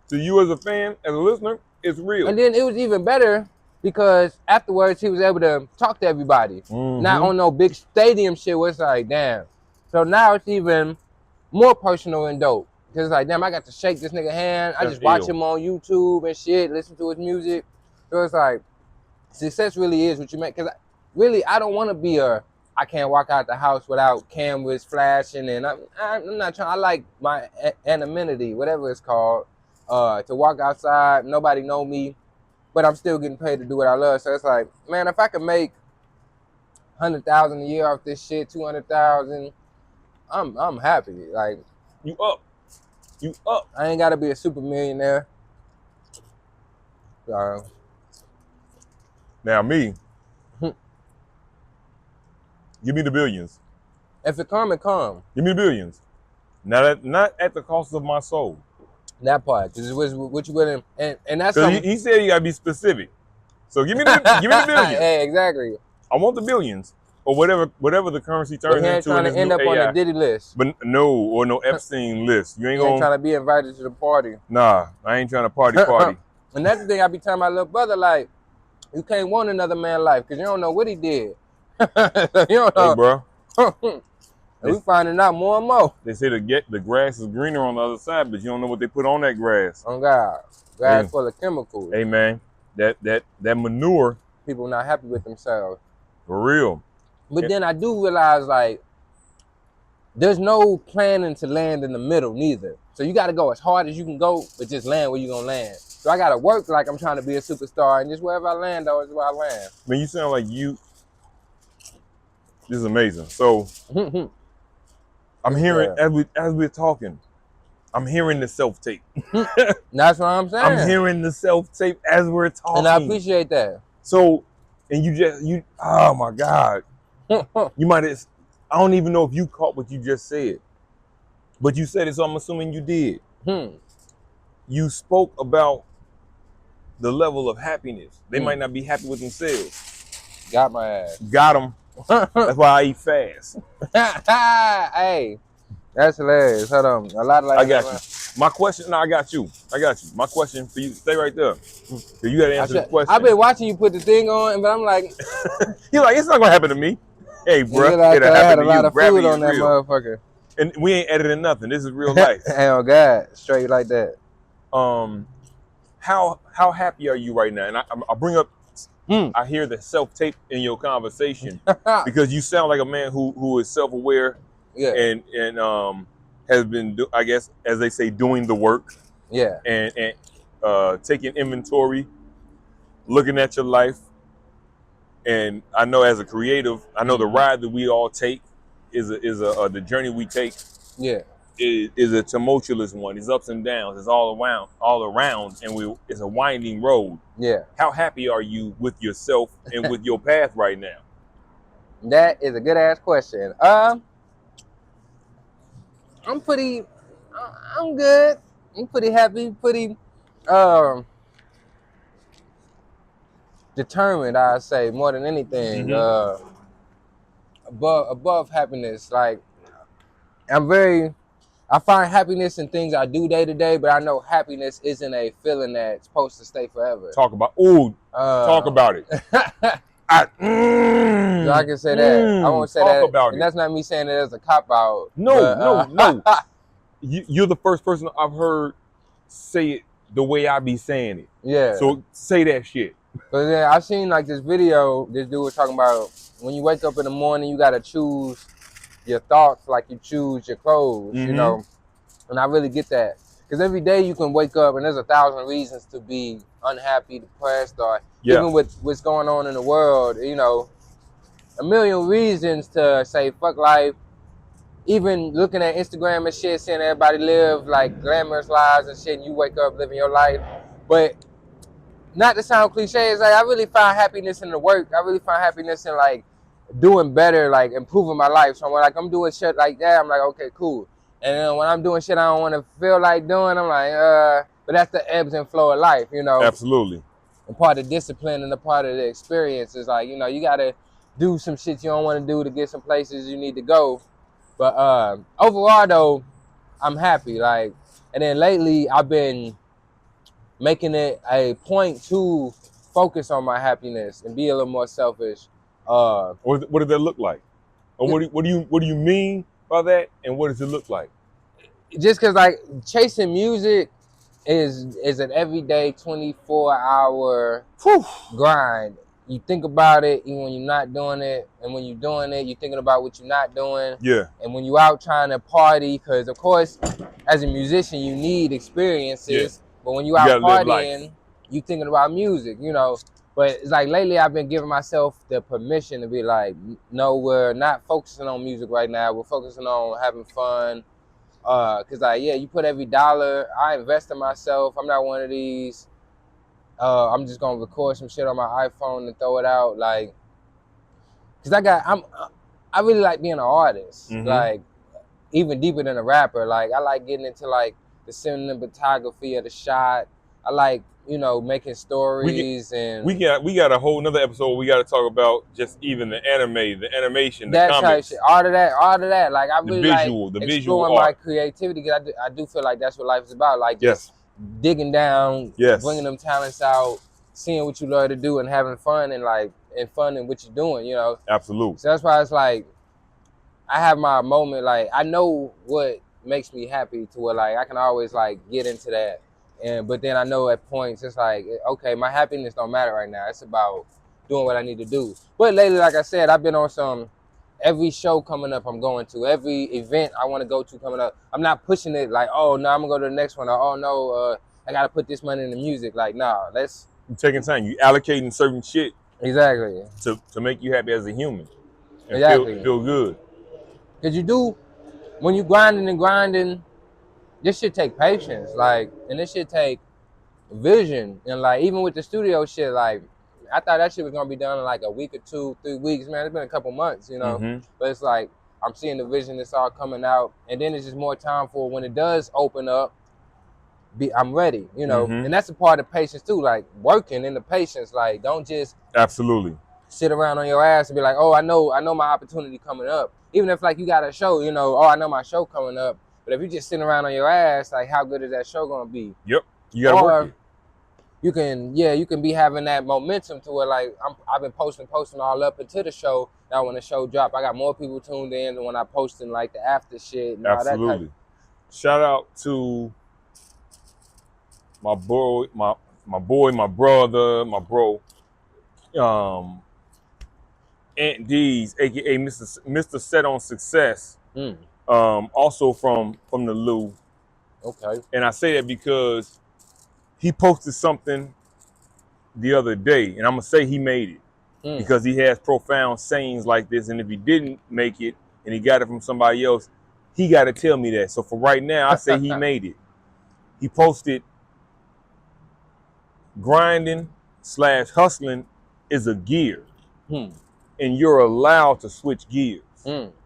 To you as a fan, as a listener, it's real. And then it was even better because afterwards he was able to talk to everybody. Not on no big stadium shit where it's like, damn. So now it's even more personal and dope. Cause it's like, damn, I got to shake this nigga hand. I That's just watch ill. him on YouTube and shit, listen to his music. So it's like, success really is what you make. Cause I don't want to be I can't walk out the house without cameras flashing, and I'm not trying. I like my anonymity, whatever it's called, to walk outside, nobody know me, but I'm still getting paid to do what I love. So it's like, man, if I could make 100,000 a year off this shit, 200,000, I'm happy. Like, You up. I ain't gotta be a super millionaire. Now me, give me the billions. If it come, it come. Give me the billions. Not at the cost of my soul. That part, because what you wouldn't, and that's Because something. he said you gotta be specific. So give me the billions. Hey, exactly. I want the billions. Or whatever the currency turns But he ain't into trying in to this end new up on AI. the Diddy list. But no Epstein list. You He ain't ain't gonna. trying to be invited to the party. Nah, I ain't trying to party. And that's the thing I be telling my little brother, like, you can't want another man's life because you don't know what he did. You don't know. Hey, bro. And we finding out more and more. They say the grass is greener on the other side, but you don't know what they put on that grass. Oh God, grass Yeah. full of chemicals. Hey man, that manure, People not happy with themselves. for real. But then I do realize, like, there's no planning to land in the middle neither. So you got to go as hard as you can go, but just land where you gonna land. So I got to work like I'm trying to be a superstar, and just wherever I land, though, is where I land. I mean, you sound like you. This is amazing. So I'm hearing as we're talking, I'm hearing the self tape. That's what I'm saying. I'm hearing the self tape as we're talking. And I appreciate that. So, and you oh my God, you might have. I don't even know if you caught what you just said, but you said it, so I'm assuming you did. You spoke about the level of happiness. They might not be happy with themselves. Got my ass. Got them. That's why I eat fast. Hey, that's hilarious. Hold on. A lot of like. I got you. My question. No, I got you. My question for you. Stay right there. You got to answer the question. I've been watching you put the thing on, but I'm like, you're like, it's not gonna happen to me. Hey, bro, like, it'll I had happen a to lot you. of food on that real. motherfucker. And we ain't editing nothing. This is real life. Oh God, straight like that. How happy are you right now? And I bring up. I hear the self tape in your conversation because you sound like a man who is self aware. Yeah. And has been, I guess, as they say, doing the work. Yeah. And taking inventory, looking at your life. And I know as a creative, I know the ride that we all take is the journey we take. Yeah. Is a tumultuous one. It's ups and downs. It's all around, and it's a winding road. Yeah. How happy are you with yourself and with your path right now? That is a good ass question. I'm good. I'm pretty happy, pretty determined, I'd say, more than anything. Above happiness. Like, I find happiness in things I do day to day, but I know happiness isn't a feeling that's supposed to stay forever. Talk about it. So I can say that. I won't say talk that. About and it. That's not me saying it as a cop out. No. You're the first person I've heard say it the way I be saying it. Yeah. So say that shit. But then I seen like this video. This dude was talking about when you wake up in the morning, you gotta choose your thoughts like you choose your clothes. You know, and I really get that because every day you can wake up and there's 1,000 reasons to be unhappy, depressed, or even with what's going on in the world. You know, a million reasons to say fuck life. Even looking at Instagram and shit, seeing everybody live like glamorous lives and shit, and you wake up living your life. But not to sound cliche, it's like I really find happiness in the work. I really find happiness in like doing better, like improving my life. So when like I'm doing shit like that, I'm like, okay, cool. And then when I'm doing shit I don't want to feel like doing, I'm like, but that's the ebbs and flow of life, you know? Absolutely. And part of discipline and the part of the experience is like, you know, you got to do some shit you don't want to do to get some places you need to go. But overall, though, I'm happy. Like, and then lately, I've been making it a point to focus on my happiness and be a little more selfish. What does that look like? Or what do you mean by that? And what does it look like? just because like chasing music is an everyday 24-hour grind. You think about it even when you're not doing it, and when you're doing it, you're thinking about what you're not doing. Yeah. And when you're out trying to party, because of course, as a musician, you need experiences. Yeah. But when you're You out gotta live partying, you thinking about music, you know. But it's like lately, I've been giving myself the permission to be like, no, we're not focusing on music right now. We're focusing on having fun. Cause like, yeah, you put every dollar, I invest in myself. I'm not one of these. I'm just gonna record some shit on my iPhone and throw it out, like, cause I really like being an artist, like even deeper than a rapper. Like I like getting into like the cinematography of the shot. I like, you know, making stories we got a whole nother episode. We got to talk about just even the animation, the that type comics, shit, all of that. Like I really like the visual exploring my art. creativity. Cause I do feel like that's what life is about. Like Yes. just digging down, Yes. bringing them talents out, seeing what you love to do, and having fun and fun in what you're doing. You know. Absolutely. So that's why it's like I have my moment. Like I know what makes me happy to where like I can always like get into that. But then I know at points it's like, okay, my happiness don't matter right now. It's about doing what I need to do. But lately, like I said, I've been on every show coming up I'm going to, every event I want to go to coming up. I'm not pushing it like, oh no, I'm gonna go to the next one, or oh no, I gotta put this money in the music. Like, nah, you taking time. You allocating certain shit exactly to make you happy as a human and exactly feel good. Cause you do when you grinding. This should take patience, like, and this should take vision, and like even with the studio shit, like I thought that shit was gonna be done in like a week or 2, 3 weeks. Man, it's been a couple months, you know. But it's like I'm seeing the vision that's all coming out, and then it's just more time for when it does open up. I'm ready, you know, and that's a part of patience too. Like working in the patience, like don't just absolutely sit around on your ass and be like, oh, I know my opportunity coming up. Even if like you got a show, you know, oh, I know my show coming up. But if you just sitting around on your ass, like how good is that show gonna be? Yep, you gotta work it. You can be having that momentum to where like I've been posting all up into the show. Now when the show drop, I got more people tuned in than when I posting like the after shit and absolutely. all that type. Shout out to my boy, my brother, my bro, Aunt D's, aka Mr. Set on Success. Also from the Lou. Okay. And I say that because he posted something the other day, and I'm gonna say he made it because he has profound sayings like this. And if he didn't make it and he got it from somebody else, he got to tell me that. So for right now, I say he made it. He posted, grinding / hustling is a gear, and you're allowed to switch gears.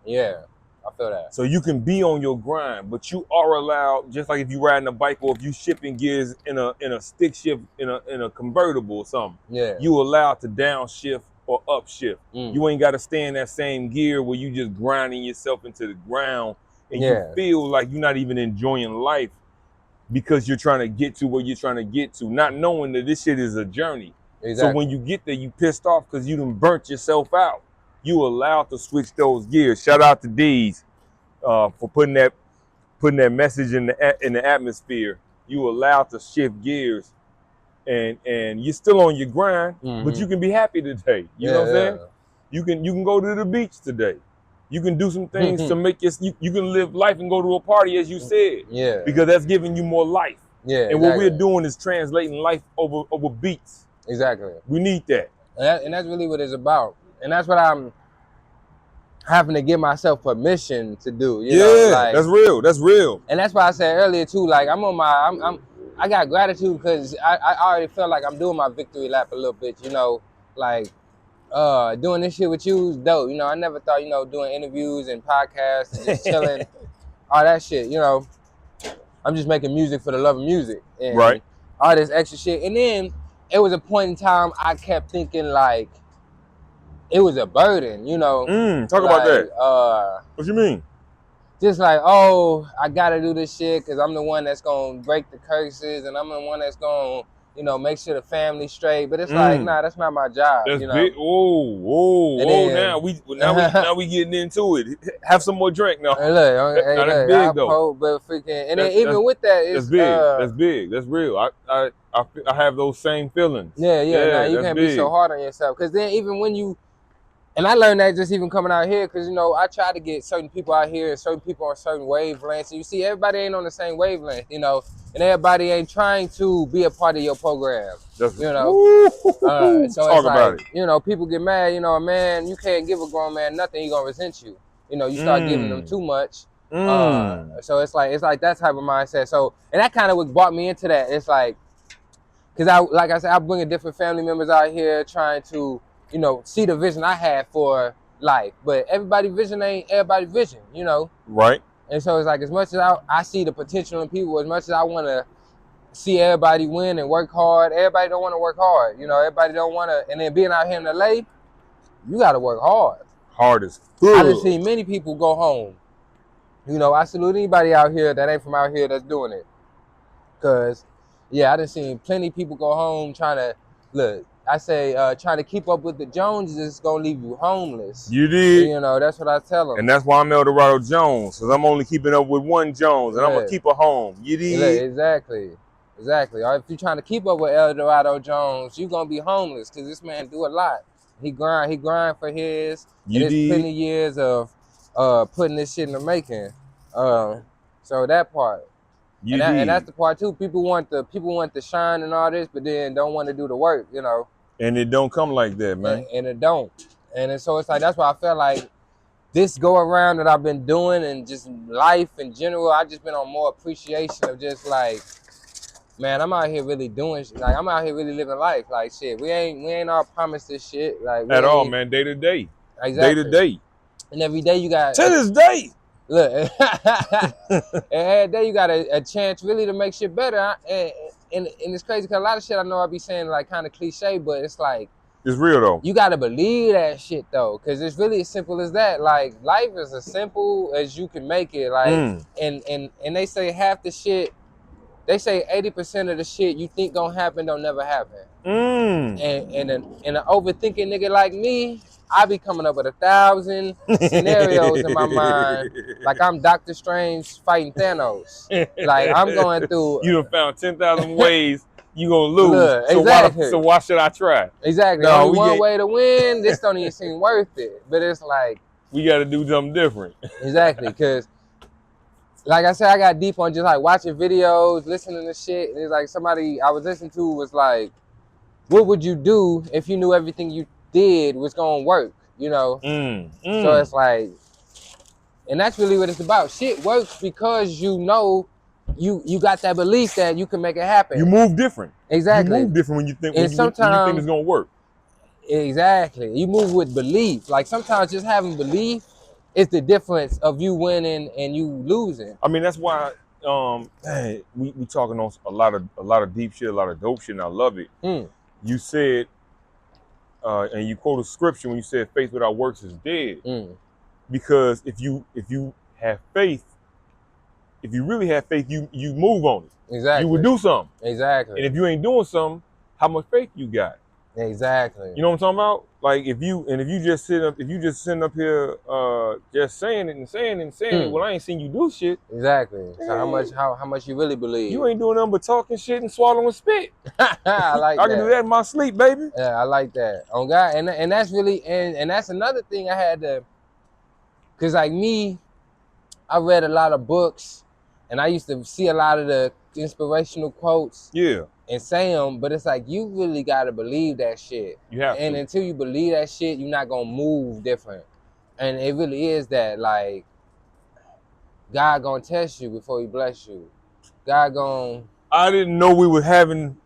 Yeah. I feel that. So you can be on your grind, but you are allowed, just like if you riding a bike or if you shifting gears in a stick shift in a convertible or something. Yeah. You allowed to downshift or upshift. You ain't got to stay in that same gear where you just grinding yourself into the ground and you feel like you're not even enjoying life because you're trying to get to where you're trying to get to, not knowing that this shit is a journey. Exactly. So when you get there, you pissed off because you done burnt yourself out. You allowed to switch those gears. Shout out to D's for putting that message in the atmosphere. You allowed to shift gears, and you're still on your grind, but you can be happy today. You know what I'm saying? You can go to the beach today. You can do some things to make you can live life and go to a party, as you said. Yeah. Because that's giving you more life. Yeah. And what we're doing is translating life over beats. Exactly. We need that. And that's really what it's about. And that's what I'm having to give myself permission to do. You know? Like, that's real. That's real. And that's why I said earlier too, like I got gratitude because I already felt like I'm doing my victory lap a little bit, you know, like doing this shit with you is dope. You know, I never thought, you know, doing interviews and podcasts and just chilling, all that shit, you know. I'm just making music for the love of music. And all this extra shit. And then it was a point in time I kept thinking like it was a burden, you know. Talk about that. What you mean? Just like, oh, I gotta do this shit because I'm the one that's gonna break the curses, and I'm the one that's gonna make sure the family's straight. But it's like, nah, that's not my job. That's big. Now we getting into it. Have some more drink now. Hey, look, That's big though. But freaking, and then even with that, it's that's big. That's big. That's real. I have those same feelings. Yeah. Now you can't be so hard on yourself, because then even when you, and I learned that just even coming out here, because I try to get certain people out here and certain people on certain wavelengths. And you see, everybody ain't on the same wavelength, and everybody ain't trying to be a part of your program. So it's like, people get mad. A man, you can't give a grown man nothing. He gonna resent you. You start giving them too much. So it's like that type of mindset. So, and that kind of what brought me into that. It's like, because like I said, I bring different family members out here trying to, see the vision I had for life. But everybody's vision ain't everybody's vision, Right. And so it's like, as much as I see the potential in people, as much as I want to see everybody win and work hard, everybody don't want to work hard. Everybody don't want to. And then being out here in LA, you got to work hard. Hard as fuck. I just seen many people go home. I salute anybody out here that ain't from out here that's doing it. Because, I done seen plenty of people go home trying to, trying to keep up with the Joneses is going to leave you homeless. You did. That's what I tell them. And that's why I'm LDorado Jones, because I'm only keeping up with one Jones, and I'm going to keep her home. You did. Exactly. Or if you're trying to keep up with LDorado Jones, you're going to be homeless, because this man do a lot. He grind for his. You did. There's plenty years of putting this shit in the making. So that part. And that's the part too. People want the shine and all this, but then don't want to do the work, And it don't come like that, man. And it don't. So it's like, that's why I felt like this go around that I've been doing, and just life in general, I just been on more appreciation of just like, man, I'm out here really doing shit. Like, I'm out here really living life. Like, shit, we ain't all promised this shit. Like, at all, man. Day to day. Exactly. Day to day. And every day you got. To this day. Look, and every day you got a chance really to make shit better. And it's crazy because a lot of shit I know I be saying like kind of cliche, but it's like, it's real though. You gotta believe that shit though, because it's really as simple as that. Like, life is as simple as you can make it. Like, and they say half the shit. They say 80% of the shit you think gonna happen don't never happen. And an overthinking nigga like me, I be coming up with 1,000 scenarios in my mind, like I'm Doctor Strange fighting Thanos. Like, I'm going through. You done found 10,000 ways you gonna lose. Look, so exactly. Why should I try? Exactly. No, only one way to win. This don't even seem worth it. But it's like, we got to do something different. Exactly, because, like I said, I got deep on just like watching videos, listening to shit. And it's like somebody I was listening to was like, what would you do if you knew everything you did was gonna work? So it's like, and that's really what it's about. Shit works because you got that belief that you can make it happen. You move different. Exactly. You move different when you think when you think it's gonna work. Exactly. You move with belief. Like, sometimes just having belief is the difference of you winning and you losing. I mean, that's why we talking on a lot of deep shit, a lot of dope shit, and I love it. You said, and you quoted scripture when you said faith without works is dead. Because if you have faith, if you really have faith, you move on it. Exactly. You would do something. Exactly. And if you ain't doing something, how much faith you got? Exactly. You know what I'm talking about? Like, if you just sitting up here just saying it, well, I ain't seen you do shit. Exactly. So how much you really believe? You ain't doing nothing but talking shit and swallowing spit. I like that. I can do that in my sleep, baby. Yeah, I like that. On God, and that's really and that's another thing I had to, cause like me, I read a lot of books, and I used to see a lot of the inspirational quotes. Yeah. And say them, but it's like, you really gotta believe that shit. You have to. And until you believe that shit, you're not gonna move different. And it really is that, like, God gonna test you before he bless you. God gonna. I didn't know we were having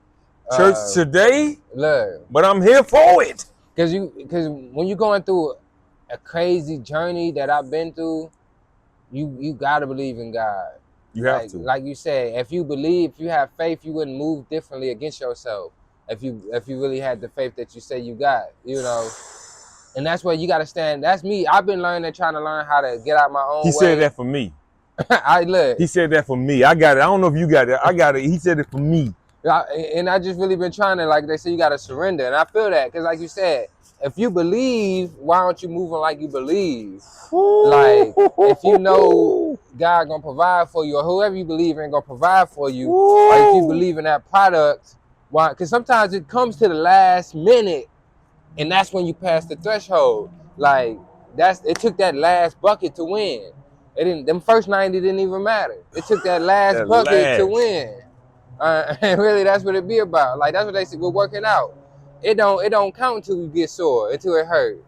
church today. Look, but I'm here for it. Cause when you're going through a crazy journey that I've been through, you gotta believe in God. You have to. Like you said, if you believe, if you have faith, you wouldn't move differently against yourself. If you really had the faith that you say you got, And that's where you got to stand. That's me. I've been trying to learn how to get out my own way. He said that for me. Look. He said that for me. I got it. I don't know if you got it. I got it. He said it for me. And I just really been trying to, like they say, you gotta surrender, and I feel that because, like you said, if you believe, why aren't you moving like you believe? Like if you know God gonna provide for you, or whoever you believe in gonna provide for you, or if you believe in that product, why? Because sometimes it comes to the last minute, and that's when you pass the threshold. Like it took that last bucket to win. It didn't. Them first 90 didn't even matter. It took that last That bucket to last. win. And really, that's what it be about. Like that's what they say. We're working out. It don't count until you get sore, until it hurt.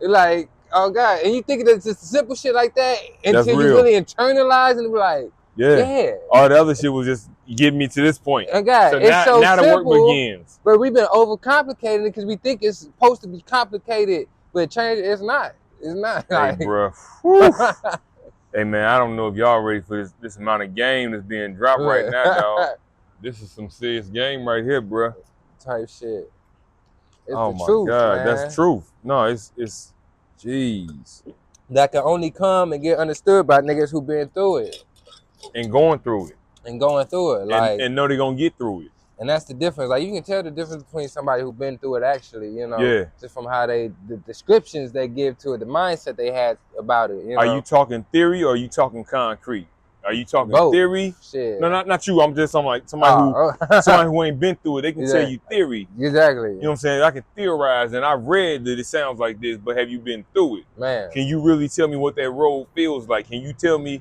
Like, oh God, and you think it's just simple shit like that That's until you real. really internalize and be like, yeah. All the other shit was just getting me to this point. Oh God, So it's so now the work simple, begins. but we've been overcomplicating it because we think it's supposed to be complicated, but change it's not. It's not. Hey, Like, bro. Hey, man, I don't know if y'all ready for this amount of game that's being dropped right now, dog. This is some serious game right here, bro. Type shit. It's oh the my truth, God, man. that's truth. No, it's jeez. That can only come and get understood by niggas who been through it. And going through it. And going through it. Like, and know they're gonna get through it. And that's the difference. Like, you can tell the difference between somebody who's been through it actually, you know, Yeah. just from how the descriptions they give to it, the mindset they had about it. You know? Are you talking theory or are you talking concrete? Are you talking both? Theory? Shit. No, not you. I'm just somebody who ain't been through it. They can tell you theory. Exactly. You know what I'm saying? I can theorize, and I read that it sounds like this, but have you been through it? Man. Can you really tell me what that road feels like? Can you tell me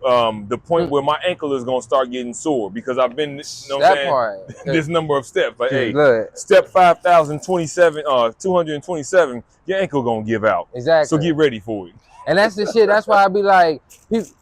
the point where my ankle is gonna start getting sore because I've been, you know what I'm saying? Part. This number of steps. Like, hey, look. Step 5,027, 227, your ankle gonna give out. Exactly. So get ready for it. And that's the shit. That's why I be like,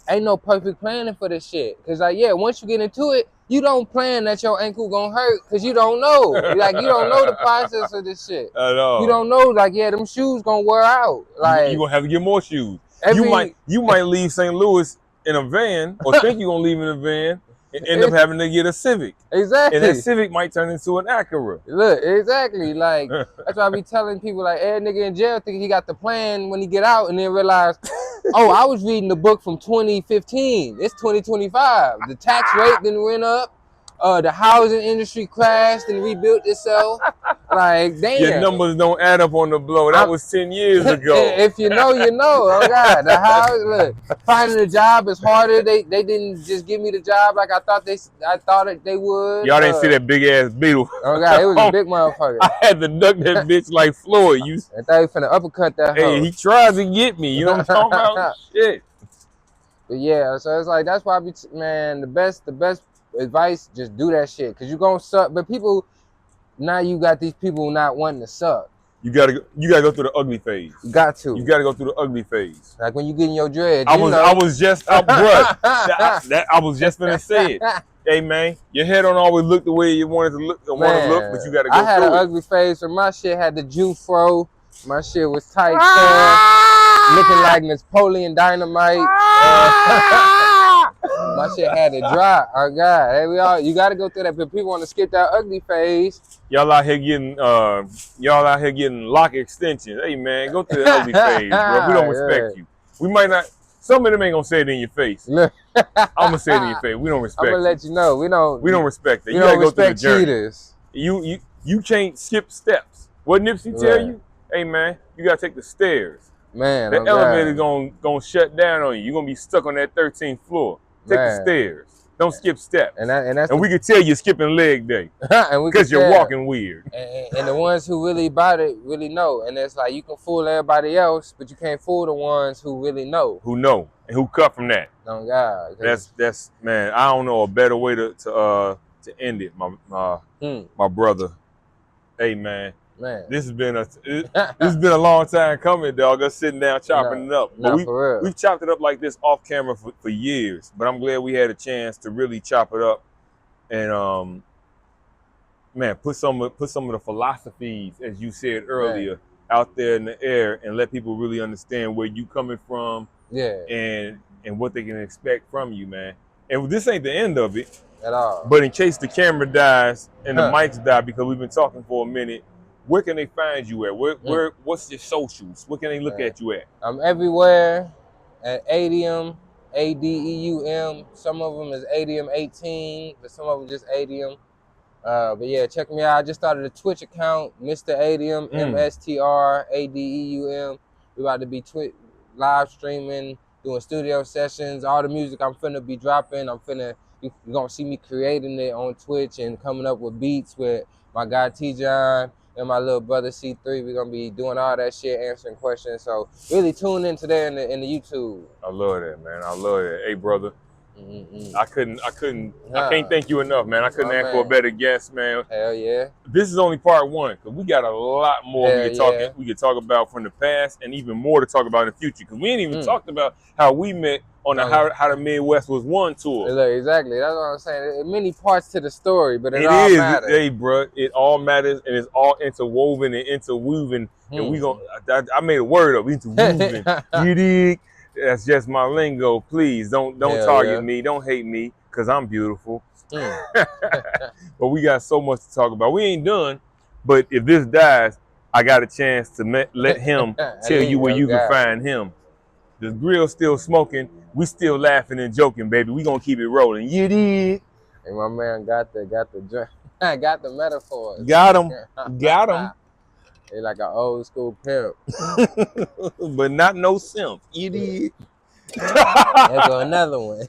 ain't no perfect planning for this shit. Cause like, yeah, once you get into it, you don't plan that your ankle gonna hurt because you don't know. Like, you don't know the process of this shit. At all. You don't know, like, yeah, them shoes gonna wear out. Like, you gonna have to get more shoes. You might leave St. Louis in a van or think you're gonna leave in a van and end up having to get a Civic. Exactly. And that Civic might turn into an Acura. Look, exactly. Like, that's why I be telling people, like, every nigga in jail think he got the plan when he get out and then realize, oh, I was reading the book from 2015. It's 2025. The tax rate then went up. The housing industry crashed and rebuilt itself. Like, damn. Your numbers don't add up on the blow. That was 10 years ago. If you know, you know. Oh God, the house. Look, finding a job is harder. They didn't just give me the job like I thought they would. Y'all didn't see that big ass beetle. Oh God, it was a big motherfucker. I had to duck that bitch like Floyd. I thought he finna uppercut that. Hey, he tried to get me. You know what I'm talking about? Shit. But yeah, so it's like that's why I be man. The best advice, just do that shit, cause you gonna suck. But people, now you got these people not wanting to suck. You gotta go through the ugly phase. You got to. You gotta go through the ugly phase. Like when you get in your dread. I was just gonna say it. Hey man, your head don't always look the way you want it to look, but you gotta go through it. I had an ugly phase, so my shit had the Jew fro. My shit was tight, looking like Napoleon Dynamite. My shit had to drop. Oh God, hey, you gotta go through that. But people want to skip that ugly phase. Y'all out here getting lock extensions. Hey man, go through the ugly phase, bro. We don't respect you. We might not. Some of them ain't gonna say it in your face. I'm gonna say it in your face. We don't respect. I'm gonna let you know. We don't respect it. You gotta go through the journey. Cheaters. You can't skip steps. What Nipsey tell you? Hey man, you gotta take the stairs. Man, the elevator gonna shut down on you. You're gonna be stuck on that 13th floor. Take the stairs. Don't skip steps. And we can tell you're skipping leg day because you're walking weird. And the ones who really about it really know. And it's like you can fool everybody else, but you can't fool the ones who really know. Who know and who cut from that. Oh God. That's man. I don't know a better way to end it, my brother. Hey man. Man. This has been a long time coming, dog. Us sitting down chopping it up. But we've chopped it up like this off camera for years. But I'm glad we had a chance to really chop it up and man, put some of the philosophies, as you said earlier, out there in the air and let people really understand where you coming from. Yeah. And what they can expect from you, man. And this ain't the end of it. At all. But in case the camera dies and the mics die because we've been talking for a minute, where can they find you at? What's your socials? Where can they look at you at? I'm everywhere at Adeum, Adeum. Some of them is Adeum 18, but some of them just Adeum. But yeah, check me out. I just started a Twitch account, Mr. Adeum, MSTRADEUM. We about to be live streaming, doing studio sessions. All the music I'm finna be dropping, you're gonna see me creating it on Twitch and coming up with beats with my guy T-John and my little brother C3. We're gonna be doing all that shit, answering questions. So really tune in today in the YouTube. I love that, man. I love that. Hey, brother. I can't thank you enough, man. I couldn't ask for a better guest, man. Hell yeah. This is only part one, because we got a lot more we could talk about from the past, and even more to talk about in the future. Because we ain't even talked about how we met on the How the Midwest Was Won tour. Look, exactly. That's what I'm saying. There's many parts to the story, but it all matters. Hey, bro, it all matters, and it's all interwoven and interweaving. And we I made a word up, interweaving. You dig? That's just my lingo. Please don't target me. Don't hate me, because I'm beautiful. But we got so much to talk about. We ain't done, but if this dies, I got a chance to let him tell you where you can find him. The grill's still smoking. We still laughing and joking, baby. We gonna keep it rolling. You did. Hey, my man got the metaphors. Got him. He's like an old school pimp. But not no simp. You did. There go another one.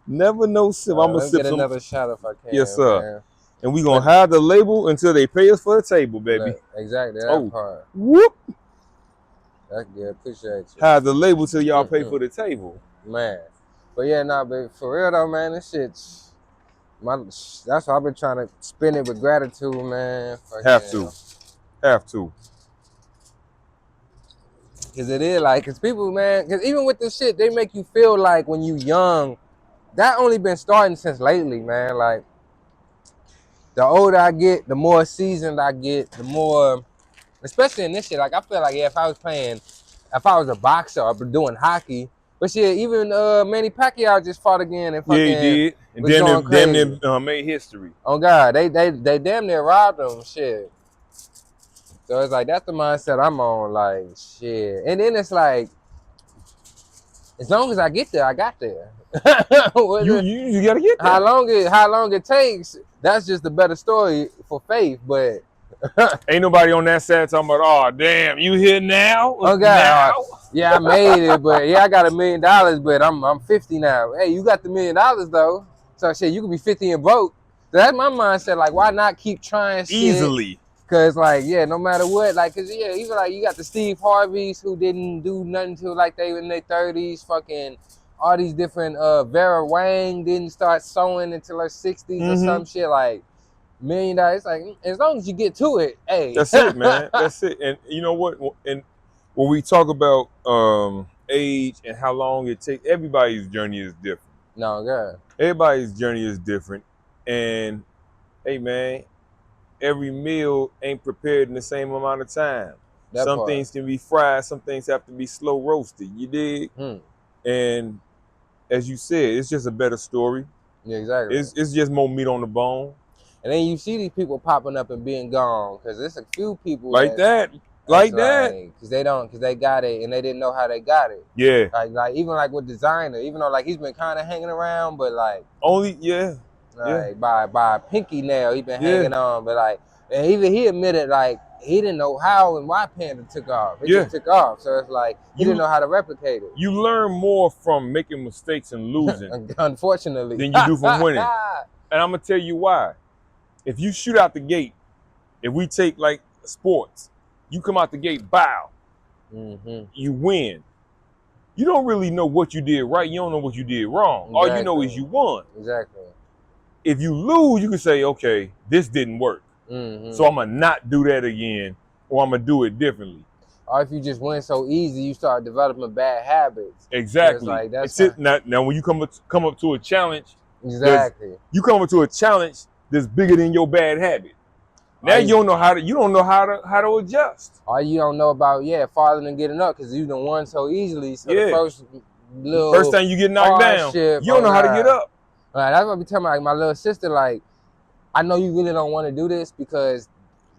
Never no sip. I'm gonna sip get another shot if I can. Yes, sir. Man. And we gonna hide the label until they pay us for the table, baby. Look, exactly that part. Whoop. That's good. Appreciate you. Hide the label till y'all pay for the table, man. But yeah, but for real though, man, this shit's that's why I've been trying to spin it with gratitude, man. Have to. Cause it is like, cause people, man, cause even with this shit, they make you feel like when you young, that only been starting since lately, man. Like, the older I get, the more seasoned I get, the more, especially in this shit, like I feel like, yeah, if I was a boxer or doing hockey, but shit, even Manny Pacquiao just fought again and fucking he did. And damn near made history. Oh God, they damn near robbed him, shit. So it's like, that's the mindset I'm on, like, shit. And then it's like, as long as I get there, I got there. you gotta get there. How long it takes, that's just a better story for Faith, but ain't nobody on that side talking about, oh damn, you here now? Oh God. Now? Yeah, I made it, but yeah, I got $1 million, but I'm 50 now. Hey, you got the $1 million though. So shit, you could be 50 and broke. So that's my mindset, like, why not keep trying shit? Easily. Cause like, yeah, no matter what, like, cause yeah, even like you got the Steve Harveys who didn't do nothing till like they were in their 30s, fucking all these different Vera Wang didn't start sewing until her 60s or some shit, like $1 million. It's like, as long as you get to it, hey. That's it, man. That's it. And you know what? And when we talk about age and how long it takes, everybody's journey is different. No, God. Everybody's journey is different. And hey, man, every meal ain't prepared in the same amount of time. Some things can be fried, some things have to be slow roasted. You dig? And as you said, it's just a better story. Yeah, exactly. It's just more meat on the bone. And then you see these people popping up and being gone, because there's a few people like that. Because they got it and they didn't know how they got it. Yeah. Like even like with Designer, even though like he's been kind of hanging around, but like by pinky nail he been hanging on, but like, and even he admitted like he didn't know how and why Panda took off. It just took off, so it's like he didn't know how to replicate it. You learn more from making mistakes and losing, unfortunately, than you do from winning. And I'm gonna tell you why. If you shoot out the gate, if we take like sports, you come out the gate, bow, you win. You don't really know what you did right. You don't know what you did wrong. Exactly. All you know is you won. Exactly. If you lose, you can say, okay, this didn't work. So I'm going to not do that again, or I'm going to do it differently. Or if you just win so easy, you start developing bad habits. Exactly. So like, that's now, when you come up to a challenge, you come up to a challenge that's bigger than your bad habit. Now you don't know how to adjust. Or you don't know about falling and getting up because you done won so easily. So the first time you get knocked down, you don't know how to get up. Right, that's what I be telling like my little sister, like, I know you really don't want to do this because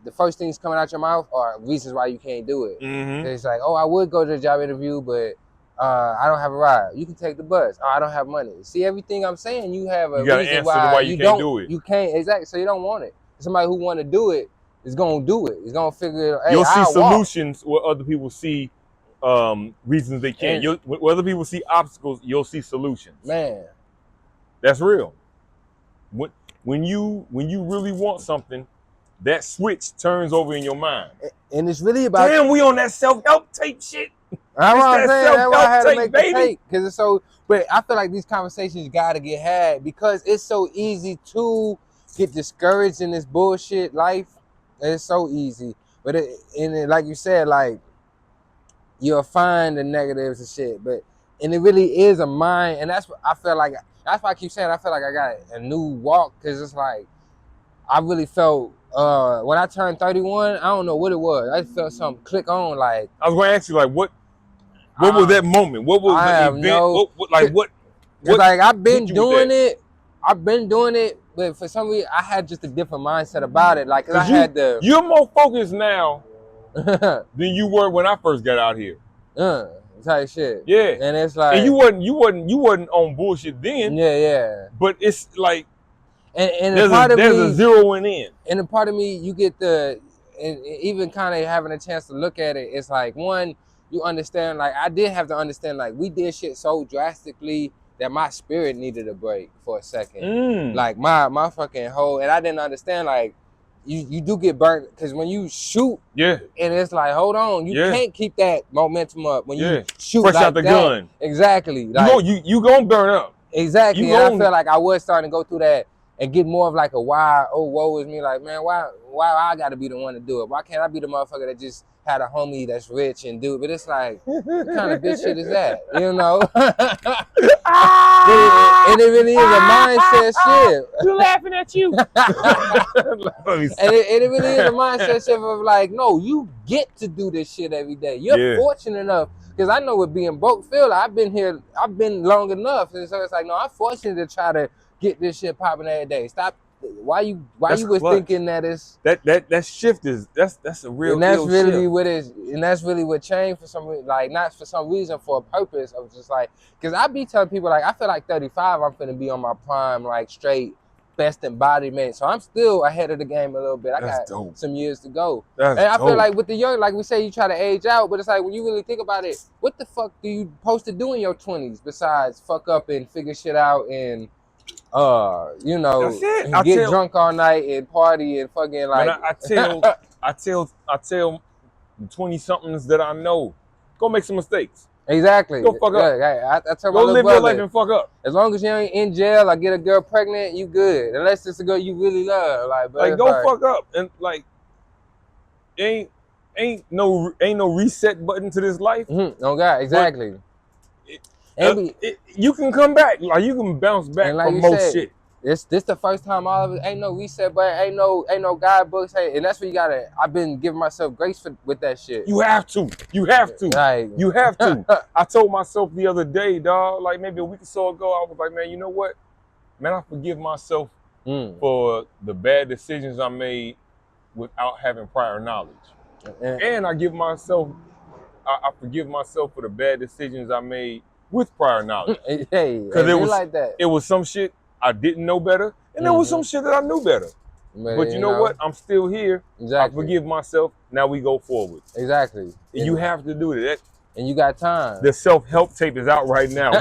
the first things coming out your mouth are reasons why you can't do it. It's like, oh, I would go to the job interview, but I don't have a ride. You can take the bus. Oh, I don't have money. See, everything I'm saying, you have a You got an reason answer to why you can't do it. You can't, exactly. So you don't want it. Somebody who want to do it is gonna do it. Is gonna figure it out. Hey, You'll see I'll walk. solutions where other people see reasons they can't. Where other people see obstacles, you'll see solutions. Man, that's real. When you really want something, that switch turns over in your mind. And it's really about. Damn, we on that self-help tape shit. That's what I'm saying. That's why I had to make baby. the tape, because it's so. But I feel like these conversations gotta get had, because it's so easy to get discouraged in this bullshit life. It's so easy, but like you said, like you'll find the negatives and shit. But it really is a mind, and that's what I feel like. That's why I keep saying I feel like I got a new walk, because it's like I really felt when I turned 31. I don't know what it was. I just felt something click on. Like I was going to ask you, like what was that moment? What was the event? Like I've been doing it. I've been doing it, but for some reason I had just a different mindset about it. Like, cause you're more focused now than you were when I first got out here. Type shit. Yeah. And it's like, and you wasn't on bullshit then. Yeah. But it's like, and there's a zeroing in. And a part of me, you get and even kind of having a chance to look at it, it's like, one, you understand, like I did have to understand, like we did shit so drastically that my spirit needed a break for a second. Like my fucking whole, and I didn't understand, like you do get burnt, because when you shoot, and it's like, hold on, you can't keep that momentum up when you shoot fresh like out the gun. Exactly. Like, you gonna burn up. Exactly. And I feel like I was starting to go through that and get more of like a woe is me. Like, man, why I got to be the one to do it? Why can't I be the motherfucker that just had a homie that's rich and do it? But it's like, what kind of bitch shit is that? You know? And it really is a mindset shit. We're laughing at you. And it really is a mindset shift of like, no, you get to do this shit every day. You're fortunate enough. Because I know with being broke, feel like I've been long enough. And so it's like, no, I'm fortunate to try to get this shit popping every day. Stop. Why you was thinking that it's that shift is that's a real, and that's really shift. What is, and that's really what changed for some reason, like not for some reason, for a purpose of just like, because I be telling people, like I feel like 35 I'm finna be on my prime, like straight best embodiment. So I'm still ahead of the game a little bit. I got some years to go. And I feel like with the young, like we say, you try to age out, but it's like when you really think about it, what the fuck do you supposed to do in your 20s besides fuck up and figure shit out and you know, get drunk all night and party and fucking like. I tell the 20-somethings that I know, go make some mistakes. Exactly. Go fuck up. I tell my go live your life and fuck up. As long as you ain't in jail or get a girl pregnant, you good. Unless it's a girl you really love, like go fuck up. And like, ain't no reset button to this life. No God, exactly. You can come back, like you can bounce back from most shit. This the first time all of it. Ain't no reset button. Ain't no guidebooks. Hey, and that's what you gotta. I've been giving myself grace with that shit. You have to. Like, you have to. I told myself the other day, dog, like maybe a week or so ago, I was like, man, you know what? Man, I forgive myself for the bad decisions I made without having prior knowledge. And I forgive myself for the bad decisions I made with prior knowledge. Because it was like that. It was some shit I didn't know better, and there was some shit that I knew better. But you know what? I'm still here. Exactly. I forgive myself. Now we go forward. Exactly. And you have to do that. And you got time. The self-help tape is out right now.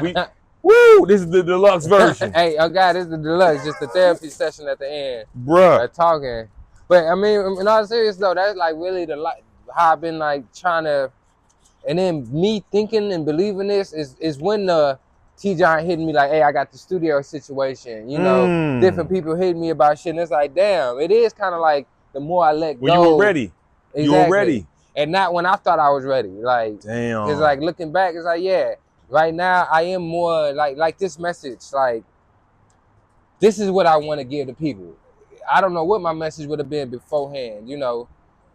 Woo! This is the deluxe version. Hey, oh God, this is the deluxe. Just the therapy session at the end. Bruh. Talking. But I mean, in all seriousness though, that's like really how I've been like trying to. And then me thinking and believing this is when the T-John hitting me like, hey, I got the studio situation. You know, different people hitting me about shit. And it's like, damn, it is kind of like the more I let go. Well, you were ready. Exactly. You were ready. And not when I thought I was ready. Like, damn. It's like looking back, it's like, yeah, right now I am more like this message. Like, this is what I want to give to people. I don't know what my message would have been beforehand, you know.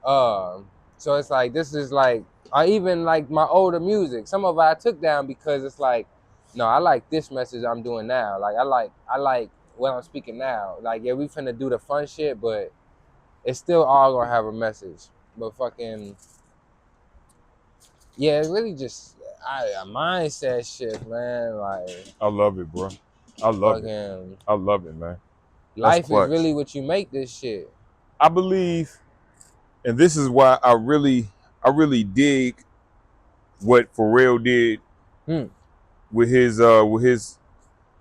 So it's like, this is like, or even like my older music. Some of it I took down because it's like, no, I like this message I'm doing now. Like I like what I'm speaking now. Like, yeah, we finna do the fun shit, but it's still all gonna have a message. But fucking, yeah, it's really just, a mindset shift, man. Like I love it, bro. I love it. fucking I love it, man. That's life is clutch. really what you make this shit. I believe, and this is why I really dig what Pharrell did with his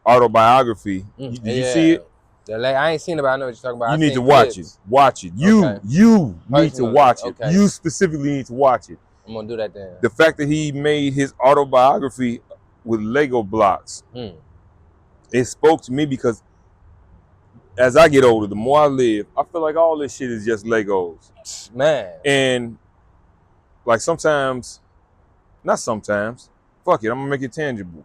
autobiography. Did you see it? I ain't seen it, but I know what you're talking about. You I need to seen watch it. clips. Watch it. Okay. You need to Personally, watch it. okay. You specifically need to watch it. I'm gonna do that then. The fact that he made his autobiography with Lego blocks, it spoke to me because as I get older, the more I live, I feel like all this shit is just Legos. Man. And like sometimes, not sometimes, fuck it, I'm gonna make it tangible.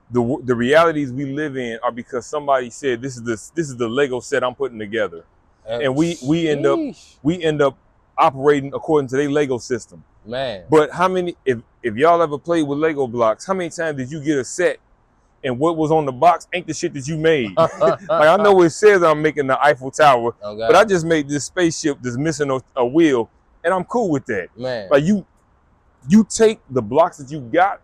The realities we live in are because somebody said this is the Lego set I'm putting together, and we end up operating according to their Lego system. Man. But how many? If y'all ever played with Lego blocks, how many times did you get a set and what was on the box ain't the shit that you made? Like I know it says I'm making the Eiffel Tower, but I just made this spaceship that's missing a wheel, and I'm cool with that. Man. Like you take the blocks that you got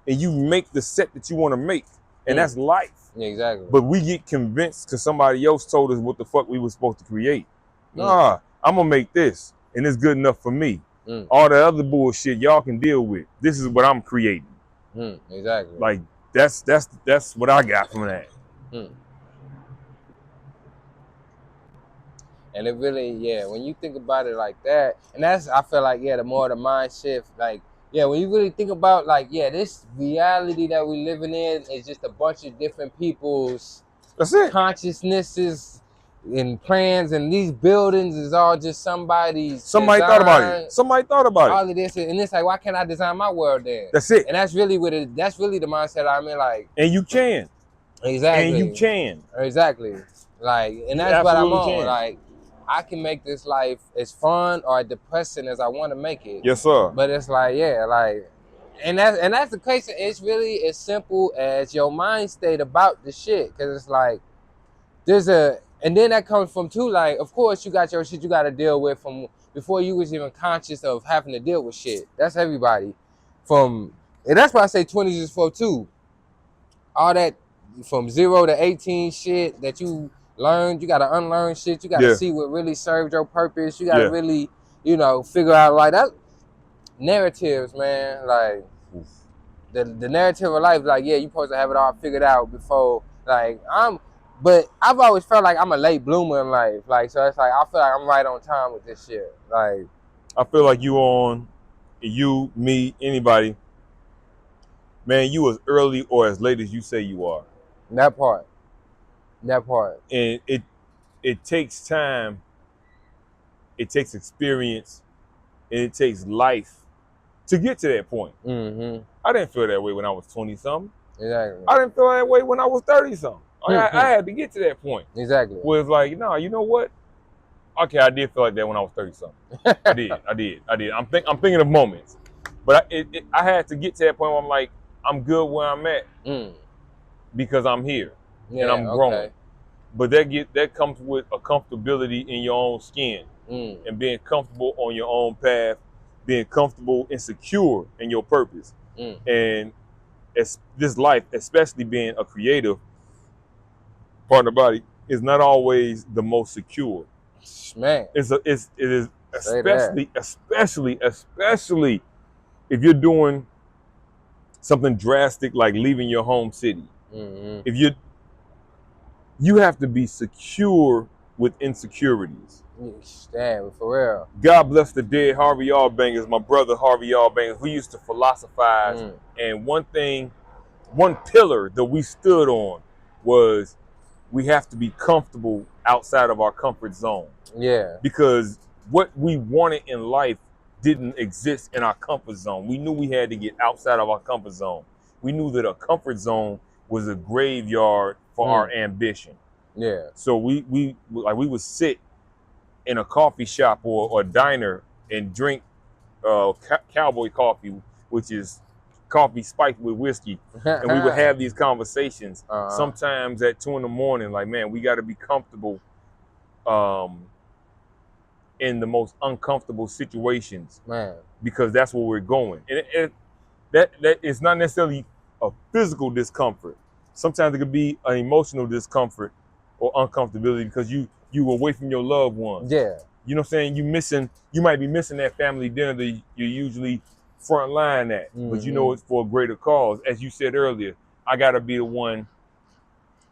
and you make the set that you want to make, and that's life. Yeah, exactly. But we get convinced because somebody else told us what the fuck we were supposed to create. Nah, I'm gonna make this, and it's good enough for me. All the other bullshit y'all can deal with. This is what I'm creating. Exactly. Like that's what I got from that. And it really, when you think about it like that, and that's, I feel like, the more the mind shift, like, when you really think about, like, this reality that we living in is just a bunch of different people's consciousnesses and plans, and these buildings is all just somebody's Somebody design. thought about it. Somebody thought about it. All of this, and it's like, why can't I design my world then? That's it. And that's really that's really the mindset I'm in, like. And you can. Exactly. And you can. Exactly. Like, and that's what I'm on. Like, I can make this life as fun or depressing as I want to make it. Yes, sir. But it's like, and that's the case. It's really as simple as your mind state about the shit. Cause it's like, and then that comes from too, like, of course you got your shit you got to deal with from before you was even conscious of having to deal with shit. That's everybody. And that's why I say 20s is for too. All that from 0 to 18 shit that you learned, you gotta unlearn shit. You gotta see what really served your purpose. You gotta really, figure out like that. Narratives, man. Like the narrative of life. Like, you supposed to have it all figured out before. But I've always felt like I'm a late bloomer in life. Like, so it's like I feel like I'm right on time with this shit. Like, I feel like you, me, anybody. Man, you as early or as late as you say you are. That part. And it takes time, it takes experience, and it takes life to get to that point. I didn't feel that way when I was 20-something. Exactly. I didn't feel that way when I was 30-something. I had to get to that point. Exactly. Where it's like, no, you know what? Okay, I did feel like that when I was 30-something. I did. I'm thinking of moments. But I had to get to that point where I'm like, I'm good where I'm at because I'm here and I'm growing. But that comes with a comfortability in your own skin and being comfortable on your own path, being comfortable and secure in your purpose. And this life, especially being a creative part of the body, is not always the most secure. Man, it is especially if you're doing something drastic like leaving your home city. If you have to be secure with insecurities. Damn, for real. God bless the dead Harvey Allbangers, my brother Harvey Allbangers. We used to philosophize, and one pillar that we stood on was we have to be comfortable outside of our comfort zone. Yeah. Because what we wanted in life didn't exist in our comfort zone. We knew we had to get outside of our comfort zone. We knew that a comfort zone was a graveyard for our ambition. Yeah. So we would sit in a coffee shop or a diner and drink cowboy coffee, which is coffee spiked with whiskey, and we would have these conversations. Sometimes at 2 a.m, like, man, we got to be comfortable in the most uncomfortable situations, man, because that's where we're going. And that it's not necessarily a physical discomfort. Sometimes it could be an emotional discomfort or uncomfortability because you away from your loved ones. Yeah. You know what I'm saying? You might be missing that family dinner that you're usually front line at, but you know it's for a greater cause. As you said earlier, I gotta be the one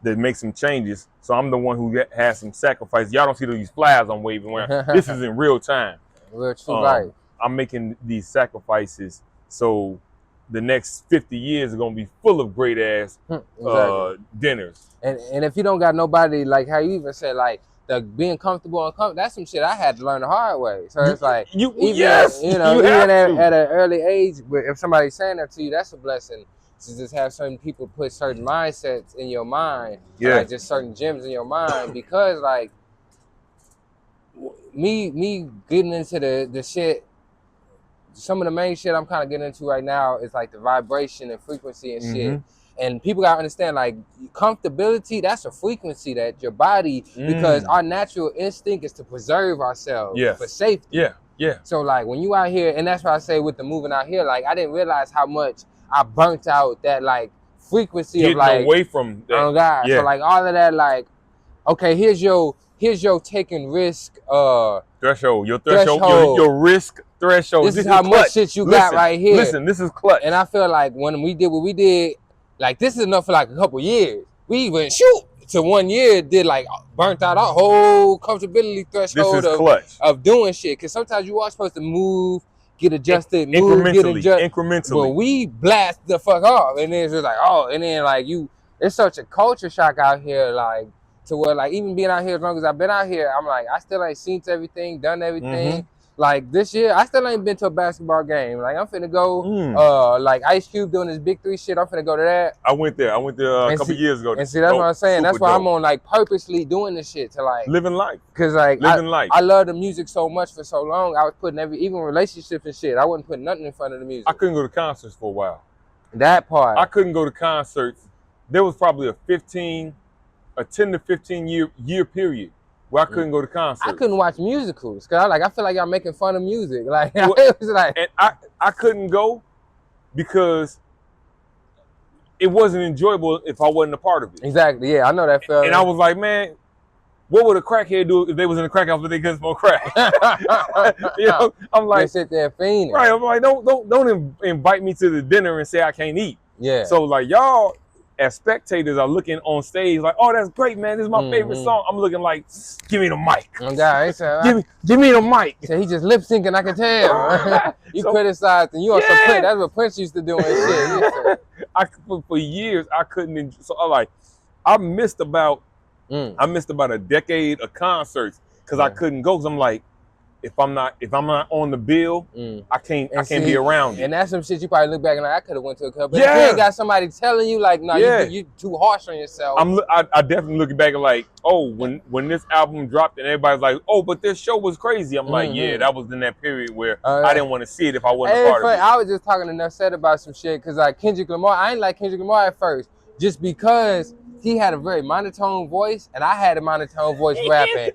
that makes some changes. So I'm the one who has some sacrifice. Y'all don't see these flags I'm waving around. This is in real time. Real true life. I'm making these sacrifices so the next 50 years are gonna be full of great ass dinners. And if you don't got nobody, like how you even said, like the being comfortable and uncomfortable, that's some shit I had to learn the hard way. So it's like even at an early age, if somebody's saying that to you, that's a blessing. To just have certain people put certain mindsets in your mind, like just certain gems in your mind, because like me getting into the shit, some of the main shit I'm kind of getting into right now is like the vibration and frequency and shit. And people gotta understand, like, comfortability, that's a frequency that your body, because our natural instinct is to preserve ourselves for safety. Yeah. So like when you out here, and that's why I say with the moving out here, like I didn't realize how much I burnt out that like frequency getting of like away from that. Oh God. So like all of that, like, okay, here's your taking risk threshold. Your threshold, your risk threshold. This is how much shit you got right here. Listen, this is clutch. And I feel like when we did what we did, like this is enough for like a couple years. We even to 1 year did like burnt out our whole comfortability threshold of doing shit. Cause sometimes you are supposed to move, get adjusted, incrementally. But we blast the fuck off, and then it's just like, and then like it's such a culture shock out here, like to where like even being out here as long as I've been out here, I'm like I still ain't seen everything, done everything. Like this year, I still ain't been to a basketball game. Like I'm finna go, like Ice Cube doing his Big 3 shit. I'm finna go to that. I went there a couple years ago. And see, that's what I'm saying. That's why I'm on like purposely doing this shit to like living life. Cause like life. I love the music so much for so long. I was putting even relationships and shit. I wasn't putting nothing in front of the music. I couldn't go to concerts for a while. That part. I couldn't go to concerts. There was probably a 10 to 15 year period where I couldn't go to concerts. I couldn't watch musicals because I feel like y'all making fun of music. Like it was like, and I couldn't go because it wasn't enjoyable if I wasn't a part of it. Exactly. Yeah, I know that feeling. And I was like, man, what would a crackhead do if they was in a crack house but they couldn't smoke crack? You know, I'm like, they sit there fiending. Right. I'm like, don't invite me to the dinner and say I can't eat. Yeah. So like y'all, as spectators, are looking on stage like, oh, that's great, man. This is my favorite song. I'm looking like, give me the mic. Oh, God, give me the mic. So he just lip syncing, I can tell. You criticized and you on some Prince. That's what Prince used to do and shit. For years, I couldn't enjoy. So I missed about a decade of concerts because I couldn't go. Because I'm like, if I'm not on the bill, I can't be around it. And that's some shit you probably look back and like, I could have went to a couple. But if you ain't got somebody telling you like, no, you too harsh on yourself. I definitely looking back and like, when this album dropped and everybody's like, but this show was crazy. I'm like, that was in that period where I didn't want to see it if I wasn't a part of it. I was just talking to Nussette about some shit because like Kendrick Lamar, I ain't like Kendrick Lamar at first just because he had a very monotone voice, and I had a monotone voice rapping.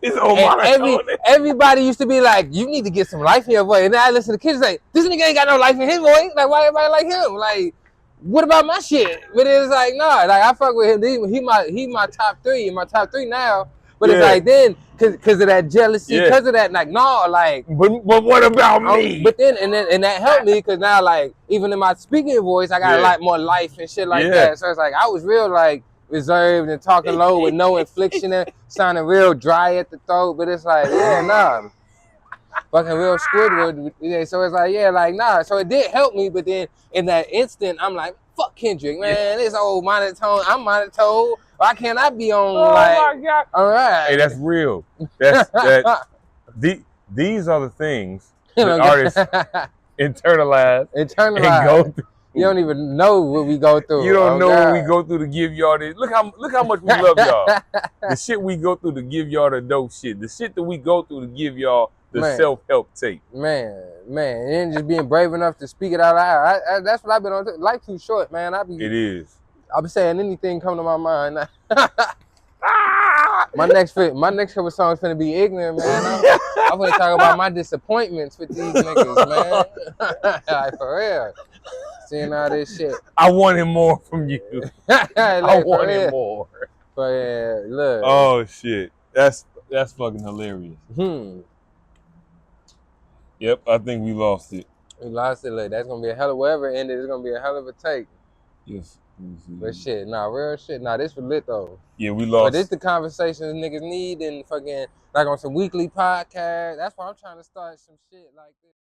Everybody used to be like, you need to get some life in your voice. And then I listen to kids say, this nigga ain't got no life in his voice. Like, why everybody like him? Like, what about my shit? But it's like, nah, like I fuck with him. He my top 3, in my top 3 now. But it's like then, cause of that jealousy, cause of that, like, no, like. But what about me? But then, and that helped me, cause now, like, even in my speaking voice, I got a lot more life and shit like that. So it's like, I was real, like, reserved and talking low with no inflection and sounding real dry at the throat, but it's like, nah. Fucking real Squidward. So it's like, nah. So it did help me, but then in that instant, I'm like, fuck Kendrick, man. This old monotone, I'm monotone. Why can't I be on my God. All right. Hey, that's real. These are the things that artists internalize and go through. You don't even know what we go through. You don't know what we go through to give y'all this. Look how much we love y'all. The shit we go through to give y'all the dope shit. The shit that we go through to give y'all the self-help tape. Man. And just being brave enough to speak it out loud. That's what I've been on. Life too short, man. It is. I'm saying anything come to my mind. My next couple songs finna be ignorant, man. I'm gonna talk about my disappointments with these niggas, man. Like, for real. Seeing all this shit. I wanted more from you. Like, I for wanted real. more. But yeah, look. Oh shit. That's fucking hilarious. Yep, I think we lost it. We lost it. Look, that's gonna be a hell of whatever it ended. It's gonna be a hell of a take. Yes. But shit, nah, real shit. Nah, this was lit though. Yeah, we But lost. this the conversations niggas need and fucking like on some weekly podcast. That's why I'm trying to start some shit like this.